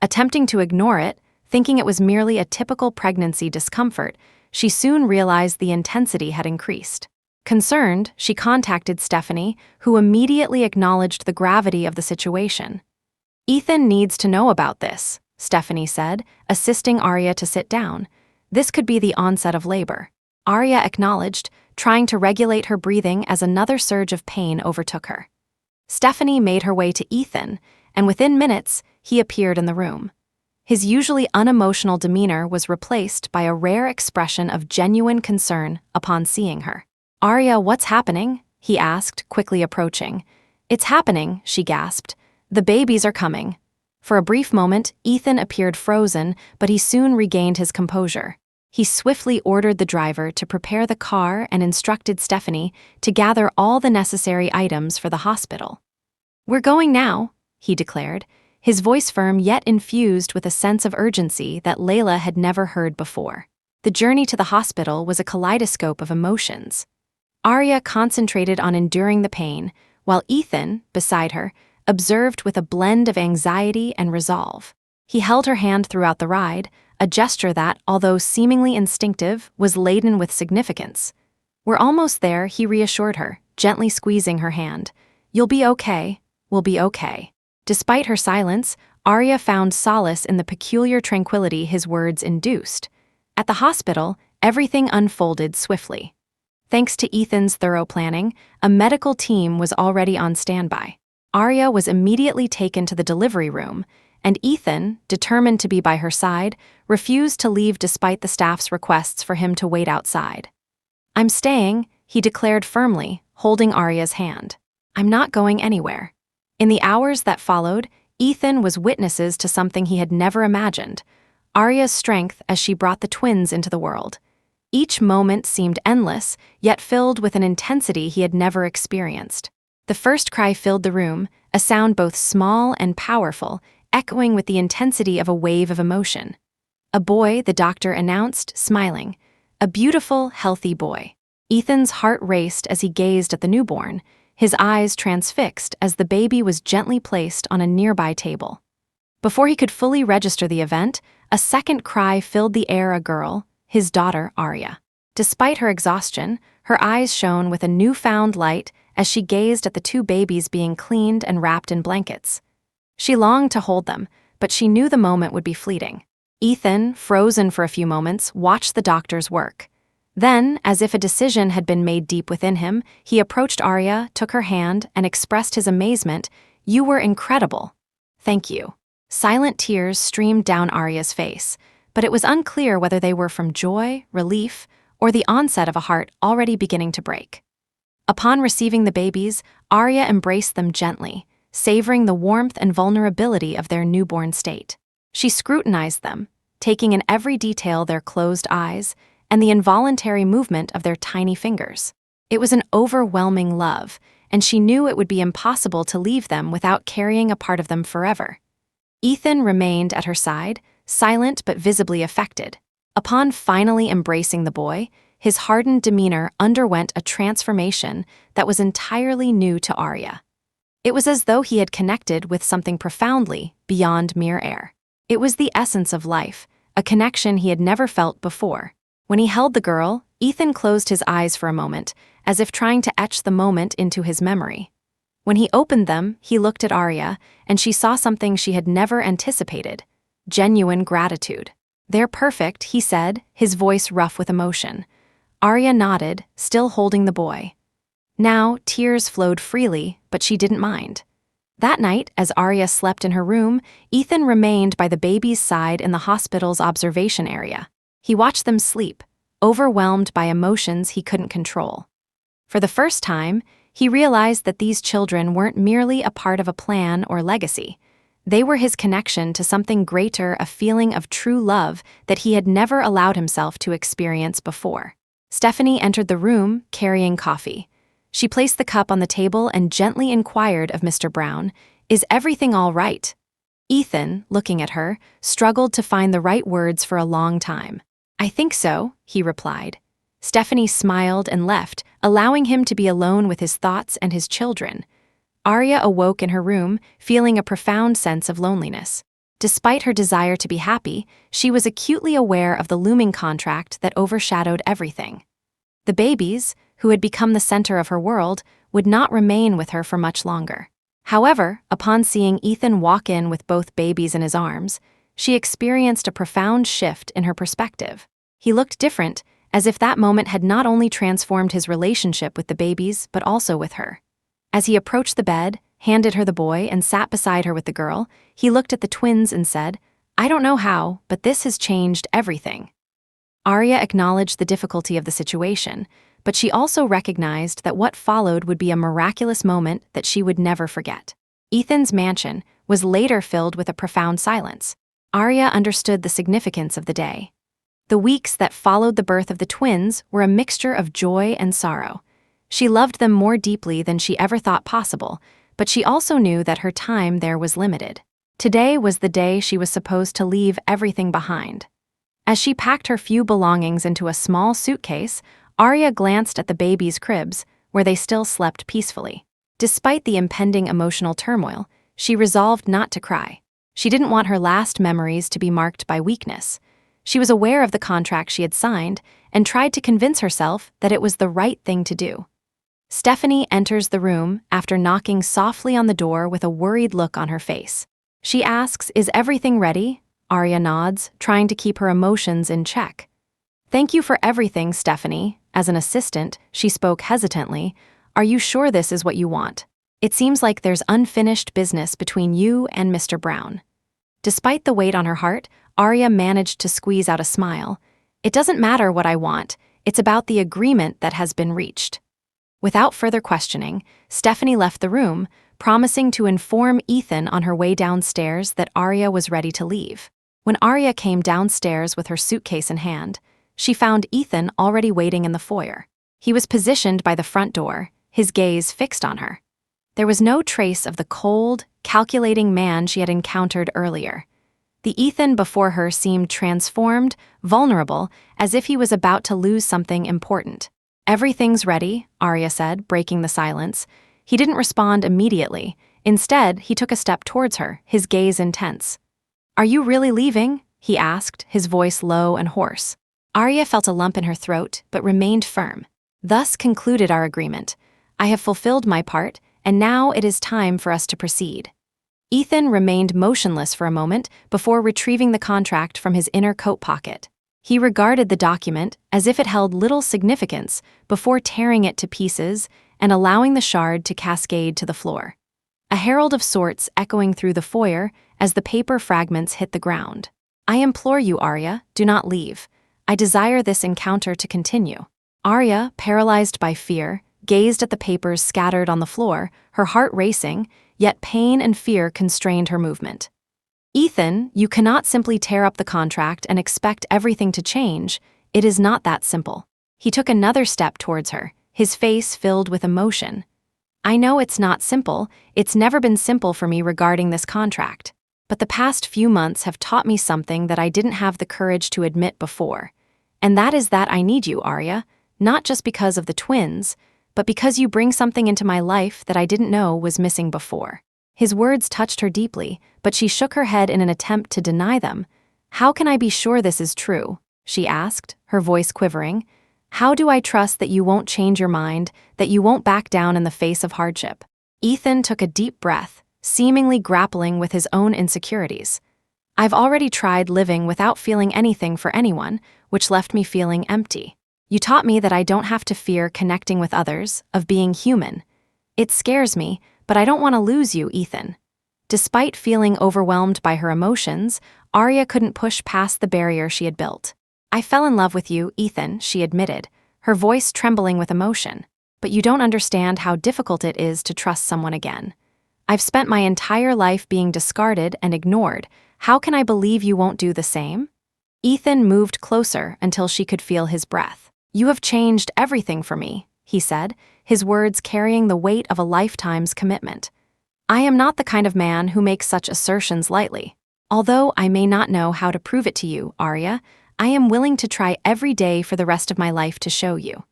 Attempting to ignore it, thinking it was merely a typical pregnancy discomfort, she soon realized the intensity had increased. Concerned, she contacted Stephanie, who immediately acknowledged the gravity of the situation. "Ethan needs to know about this," Stephanie said, assisting Arya to sit down. "This could be the onset of labor." Arya acknowledged, trying to regulate her breathing as another surge of pain overtook her. Stephanie made her way to Ethan, and within minutes, he appeared in the room. His usually unemotional demeanor was replaced by a rare expression of genuine concern upon seeing her. "Arya, what's happening?" he asked, quickly approaching. "It's happening," she gasped. "The babies are coming." For a brief moment, Ethan appeared frozen, but he soon regained his composure. He swiftly ordered the driver to prepare the car and instructed Stephanie to gather all the necessary items for the hospital. "We're going now," he declared, his voice firm yet infused with a sense of urgency that Layla had never heard before. The journey to the hospital was a kaleidoscope of emotions. Arya concentrated on enduring the pain, while Ethan, beside her, observed with a blend of anxiety and resolve. He held her hand throughout the ride, a gesture that, although seemingly instinctive, was laden with significance. "We're almost there," he reassured her, gently squeezing her hand. "You'll be okay. We'll be okay." Despite her silence, Arya found solace in the peculiar tranquility his words induced. At the hospital, everything unfolded swiftly. Thanks to Ethan's thorough planning, a medical team was already on standby. Arya was immediately taken to the delivery room, and Ethan, determined to be by her side, refused to leave despite the staff's requests for him to wait outside. "I'm staying," he declared firmly, holding Arya's hand. "I'm not going anywhere." In the hours that followed, Ethan was witnesses to something he had never imagined: Arya's strength as she brought the twins into the world. Each moment seemed endless, yet filled with an intensity he had never experienced. The first cry filled the room, a sound both small and powerful, echoing with the intensity of a wave of emotion. "A boy," the doctor announced, smiling. "A beautiful, healthy boy." Ethan's heart raced as he gazed at the newborn, his eyes transfixed as the baby was gently placed on a nearby table. Before he could fully register the event, a second cry filled the air: a girl, his daughter, Arya. Despite her exhaustion, her eyes shone with a newfound light as she gazed at the two babies being cleaned and wrapped in blankets. She longed to hold them, but she knew the moment would be fleeting. Ethan, frozen for a few moments, watched the doctor's work. Then, as if a decision had been made deep within him, he approached Arya, took her hand, and expressed his amazement. "You were incredible." "Thank you." Silent tears streamed down Arya's face, but it was unclear whether they were from joy, relief, or the onset of a heart already beginning to break. Upon receiving the babies, Arya embraced them gently, savoring the warmth and vulnerability of their newborn state. She scrutinized them, taking in every detail: their closed eyes and the involuntary movement of their tiny fingers. It was an overwhelming love, and she knew it would be impossible to leave them without carrying a part of them forever. Ethan remained at her side, silent but visibly affected. Upon finally embracing the boy, his hardened demeanor underwent a transformation that was entirely new to Arya. It was as though he had connected with something profoundly beyond mere air. It was the essence of life, a connection he had never felt before. When he held the girl, Ethan closed his eyes for a moment, as if trying to etch the moment into his memory. When he opened them, he looked at Arya, and she saw something she had never anticipated: genuine gratitude. "They're perfect," he said, his voice rough with emotion. Arya nodded, still holding the boy. Now, tears flowed freely, but she didn't mind. That night, as Arya slept in her room, Ethan remained by the baby's side in the hospital's observation area. He watched them sleep, overwhelmed by emotions he couldn't control. For the first time, he realized that these children weren't merely a part of a plan or legacy. They were his connection to something greater, a feeling of true love that he had never allowed himself to experience before. Stephanie entered the room, carrying coffee. She placed the cup on the table and gently inquired of Mr. Brown, "Is everything all right?" Ethan, looking at her, struggled to find the right words for a long time. "I think so," he replied. Stephanie smiled and left, allowing him to be alone with his thoughts and his children. Arya awoke in her room, feeling a profound sense of loneliness. Despite her desire to be happy, she was acutely aware of the looming contract that overshadowed everything. The babies, who had become the center of her world, would not remain with her for much longer. However, upon seeing Ethan walk in with both babies in his arms, she experienced a profound shift in her perspective. He looked different, as if that moment had not only transformed his relationship with the babies, but also with her. As he approached the bed, handed her the boy, and sat beside her with the girl, he looked at the twins and said, "I don't know how, but this has changed everything." Arya acknowledged the difficulty of the situation, but she also recognized that what followed would be a miraculous moment that she would never forget. Ethan's mansion was later filled with a profound silence. Arya understood the significance of the day. The weeks that followed the birth of the twins were a mixture of joy and sorrow. She loved them more deeply than she ever thought possible, but she also knew that her time there was limited. Today was the day she was supposed to leave everything behind. As she packed her few belongings into a small suitcase, Arya glanced at the babies' cribs, where they still slept peacefully. Despite the impending emotional turmoil, she resolved not to cry. She didn't want her last memories to be marked by weakness. She was aware of the contract she had signed and tried to convince herself that it was the right thing to do. Stephanie enters the room after knocking softly on the door with a worried look on her face. She asks, "Is everything ready?" Arya nods, trying to keep her emotions in check. "Thank you for everything, Stephanie." As an assistant, she spoke hesitantly. "Are you sure this is what you want? It seems like there's unfinished business between you and Mr. Brown." Despite the weight on her heart, Arya managed to squeeze out a smile. "It doesn't matter what I want, it's about the agreement that has been reached." Without further questioning, Stephanie left the room, promising to inform Ethan on her way downstairs that Arya was ready to leave. When Arya came downstairs with her suitcase in hand, she found Ethan already waiting in the foyer. He was positioned by the front door, his gaze fixed on her. There was no trace of the cold, calculating man she had encountered earlier. The Ethan before her seemed transformed, vulnerable, as if he was about to lose something important. "Everything's ready," Arya said, breaking the silence. He didn't respond immediately. Instead, he took a step towards her, his gaze intense. "Are you really leaving?" he asked, his voice low and hoarse. Arya felt a lump in her throat, but remained firm. "Thus concluded our agreement. I have fulfilled my part, and now it is time for us to proceed." Ethan remained motionless for a moment before retrieving the contract from his inner coat pocket. He regarded the document as if it held little significance before tearing it to pieces and allowing the shard to cascade to the floor. A herald of sorts echoing through the foyer as the paper fragments hit the ground. "I implore you, Arya, do not leave. I desire this encounter to continue." Arya, paralyzed by fear, gazed at the papers scattered on the floor, her heart racing, yet pain and fear constrained her movement. "Ethan, you cannot simply tear up the contract and expect everything to change. It is not that simple." He took another step towards her, his face filled with emotion. "I know it's not simple. It's never been simple for me regarding this contract. But the past few months have taught me something that I didn't have the courage to admit before. And that is that I need you, Arya, not just because of the twins, but because you bring something into my life that I didn't know was missing before." His words touched her deeply, but she shook her head in an attempt to deny them. "How can I be sure this is true?" she asked, her voice quivering. "How do I trust that you won't change your mind, that you won't back down in the face of hardship?" Ethan took a deep breath, seemingly grappling with his own insecurities. "I've already tried living without feeling anything for anyone, which left me feeling empty. You taught me that I don't have to fear connecting with others, of being human. It scares me, but I don't want to lose you, Ethan." Despite feeling overwhelmed by her emotions, Arya couldn't push past the barrier she had built. "I fell in love with you, Ethan," she admitted, her voice trembling with emotion. "But you don't understand how difficult it is to trust someone again. I've spent my entire life being discarded and ignored. How can I believe you won't do the same?" Ethan moved closer until she could feel his breath. "You have changed everything for me," he said, his words carrying the weight of a lifetime's commitment. "I am not the kind of man who makes such assertions lightly. Although I may not know how to prove it to you, Arya, I am willing to try every day for the rest of my life to show you."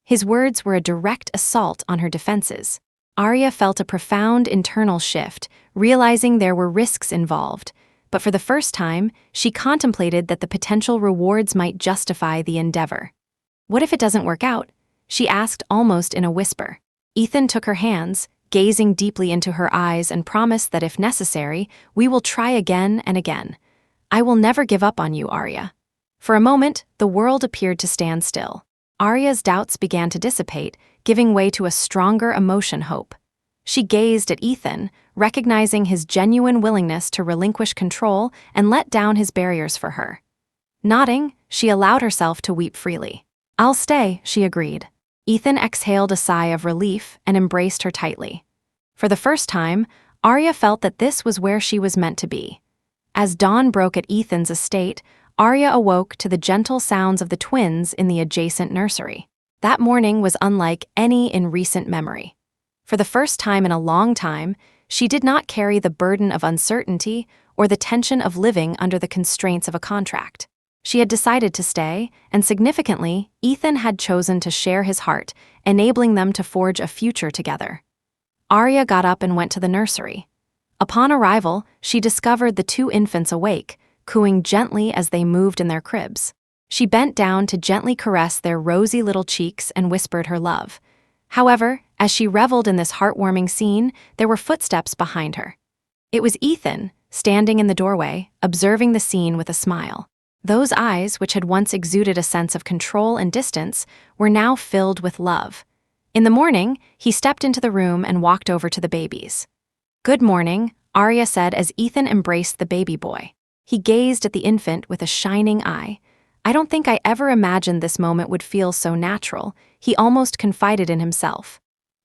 His words were a direct assault on her defenses. Arya felt a profound internal shift, realizing there were risks involved, but for the first time, she contemplated that the potential rewards might justify the endeavor. "What if it doesn't work out?" she asked almost in a whisper. Ethan took her hands, gazing deeply into her eyes, and promised that if necessary, "We will try again and again. I will never give up on you, Arya." For a moment, the world appeared to stand still. Arya's doubts began to dissipate, giving way to a stronger emotion hope. She gazed at Ethan, recognizing his genuine willingness to relinquish control and let down his barriers for her. Nodding, she allowed herself to weep freely. "I'll stay," she agreed. Ethan exhaled a sigh of relief and embraced her tightly. For the first time, Arya felt that this was where she was meant to be. As dawn broke at Ethan's estate, Arya awoke to the gentle sounds of the twins in the adjacent nursery. That morning was unlike any in recent memory. For the first time in a long time, she did not carry the burden of uncertainty or the tension of living under the constraints of a contract. She had decided to stay, and significantly, Ethan had chosen to share his heart, enabling them to forge a future together. Arya got up and went to the nursery. Upon arrival, she discovered the two infants awake, cooing gently as they moved in their cribs. She bent down to gently caress their rosy little cheeks and whispered her love. However, as she reveled in this heartwarming scene, there were footsteps behind her. It was Ethan, standing in the doorway, observing the scene with a smile. Those eyes, which had once exuded a sense of control and distance, were now filled with love. In the morning, he stepped into the room and walked over to the babies. "Good morning," Arya said as Ethan embraced the baby boy. He gazed at the infant with a shining eye. "I don't think I ever imagined this moment would feel so natural," he almost confided in himself.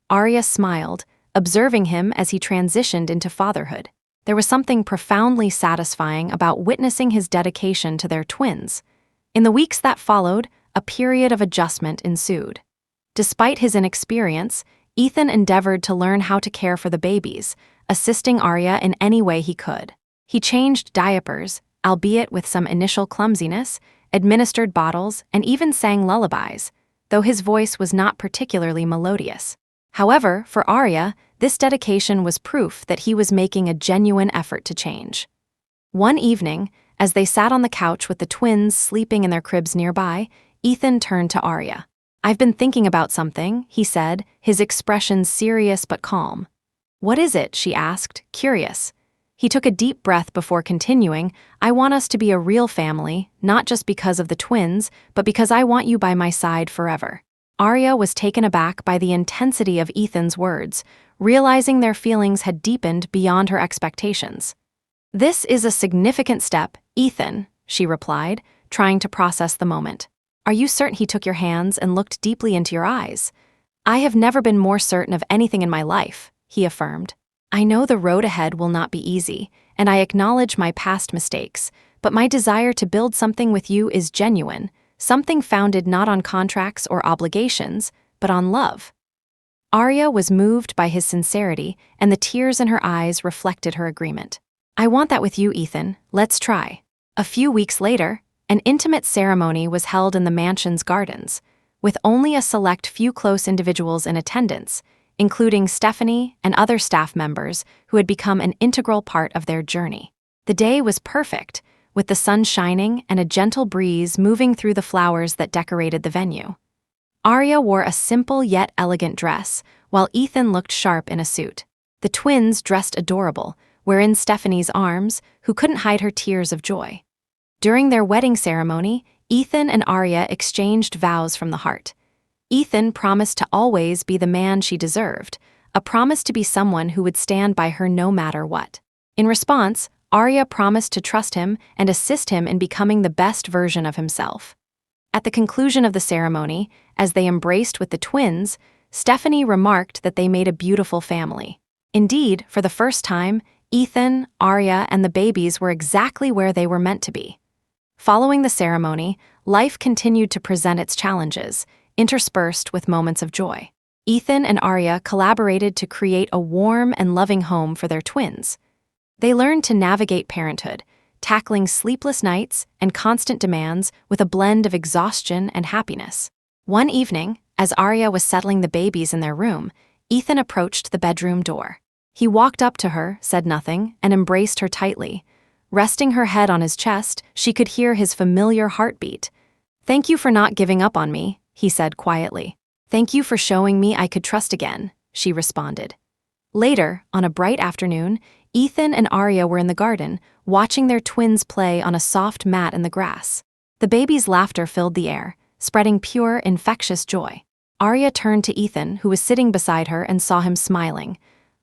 Arya smiled, observing him as he transitioned into fatherhood. There was something profoundly satisfying about witnessing his dedication to their twins. In the weeks that followed, a period of adjustment ensued. Despite his inexperience, Ethan endeavored to learn how to care for the babies, assisting Arya in any way he could. He changed diapers, albeit with some initial clumsiness, administered bottles, and even sang lullabies, though his voice was not particularly melodious. However, for Arya, this dedication was proof that he was making a genuine effort to change. One evening, as they sat on the couch with the twins sleeping in their cribs nearby, Ethan turned to Arya. "I've been thinking about something," he said, his expression serious but calm. "What is it?" she asked, curious. He took a deep breath before continuing. "I want us to be a real family, not just because of the twins, but because I want you by my side forever." Arya was taken aback by the intensity of Ethan's words, realizing their feelings had deepened beyond her expectations. "This is a significant step, Ethan," she replied, trying to process the moment. "Are you certain?" He took your hands and looked deeply into your eyes. "I have never been more certain of anything in my life," he affirmed. "I know the road ahead will not be easy, and I acknowledge my past mistakes, but my desire to build something with you is genuine, something founded not on contracts or obligations, but on love." Arya was moved by his sincerity, and the tears in her eyes reflected her agreement. "I want that with you, Ethan. Let's try." A few weeks later, an intimate ceremony was held in the mansion's gardens, with only a select few close individuals in attendance, including Stephanie and other staff members who had become an integral part of their journey. The day was perfect, with the sun shining and a gentle breeze moving through the flowers that decorated the venue. Arya wore a simple yet elegant dress, while Ethan looked sharp in a suit. The twins dressed adorable, wherein Stephanie's arms, who couldn't hide her tears of joy. During their wedding ceremony, Ethan and Arya exchanged vows from the heart. Ethan promised to always be the man she deserved, a promise to be someone who would stand by her no matter what. In response, Arya promised to trust him and assist him in becoming the best version of himself. At the conclusion of the ceremony, as they embraced with the twins, Stephanie remarked that they made a beautiful family. Indeed, for the first time, Ethan, Arya, and the babies were exactly where they were meant to be. Following the ceremony, life continued to present its challenges, interspersed with moments of joy. Ethan and Arya collaborated to create a warm and loving home for their twins. They learned to navigate parenthood, tackling sleepless nights and constant demands with a blend of exhaustion and happiness. One evening, as Arya was settling the babies in their room, Ethan approached the bedroom door. He walked up to her, said nothing, and embraced her tightly. Resting her head on his chest, she could hear his familiar heartbeat. "Thank you for not giving up on me," he said quietly. "Thank you for showing me I could trust again," she responded. Later, on a bright afternoon, Ethan and Arya were in the garden, watching their twins play on a soft mat in the grass. The baby's laughter filled the air, spreading pure, infectious joy. Arya turned to Ethan, who was sitting beside her, and saw him smiling.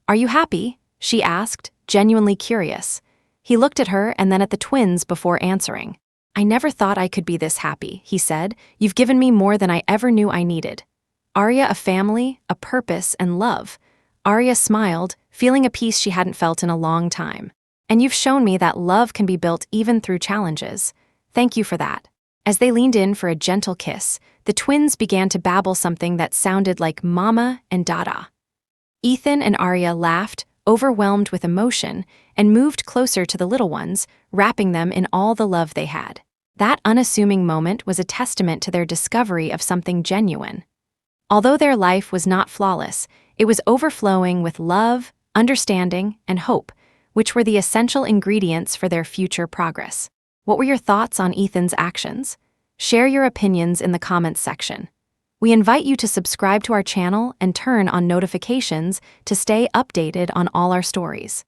"Are you happy?" she asked, genuinely curious. He looked at her and then at the twins before answering. "I never thought I could be this happy," he said. "You've given me more than I ever knew I needed." Arya a family, a purpose, and love. Arya smiled, feeling a peace she hadn't felt in a long time. And you've shown me that love can be built even through challenges. Thank you for that. As they leaned in for a gentle kiss, the twins began to babble something that sounded like mama and dada. Ethan and Arya laughed, overwhelmed with emotion, and moved closer to the little ones, wrapping them in all the love they had. That unassuming moment was a testament to their discovery of something genuine. Although their life was not flawless, it was overflowing with love, understanding, and hope, which were the essential ingredients for their future progress. What were your thoughts on Ethan's actions? Share your opinions in the comments section. We invite you to subscribe to our channel and turn on notifications to stay updated on all our stories.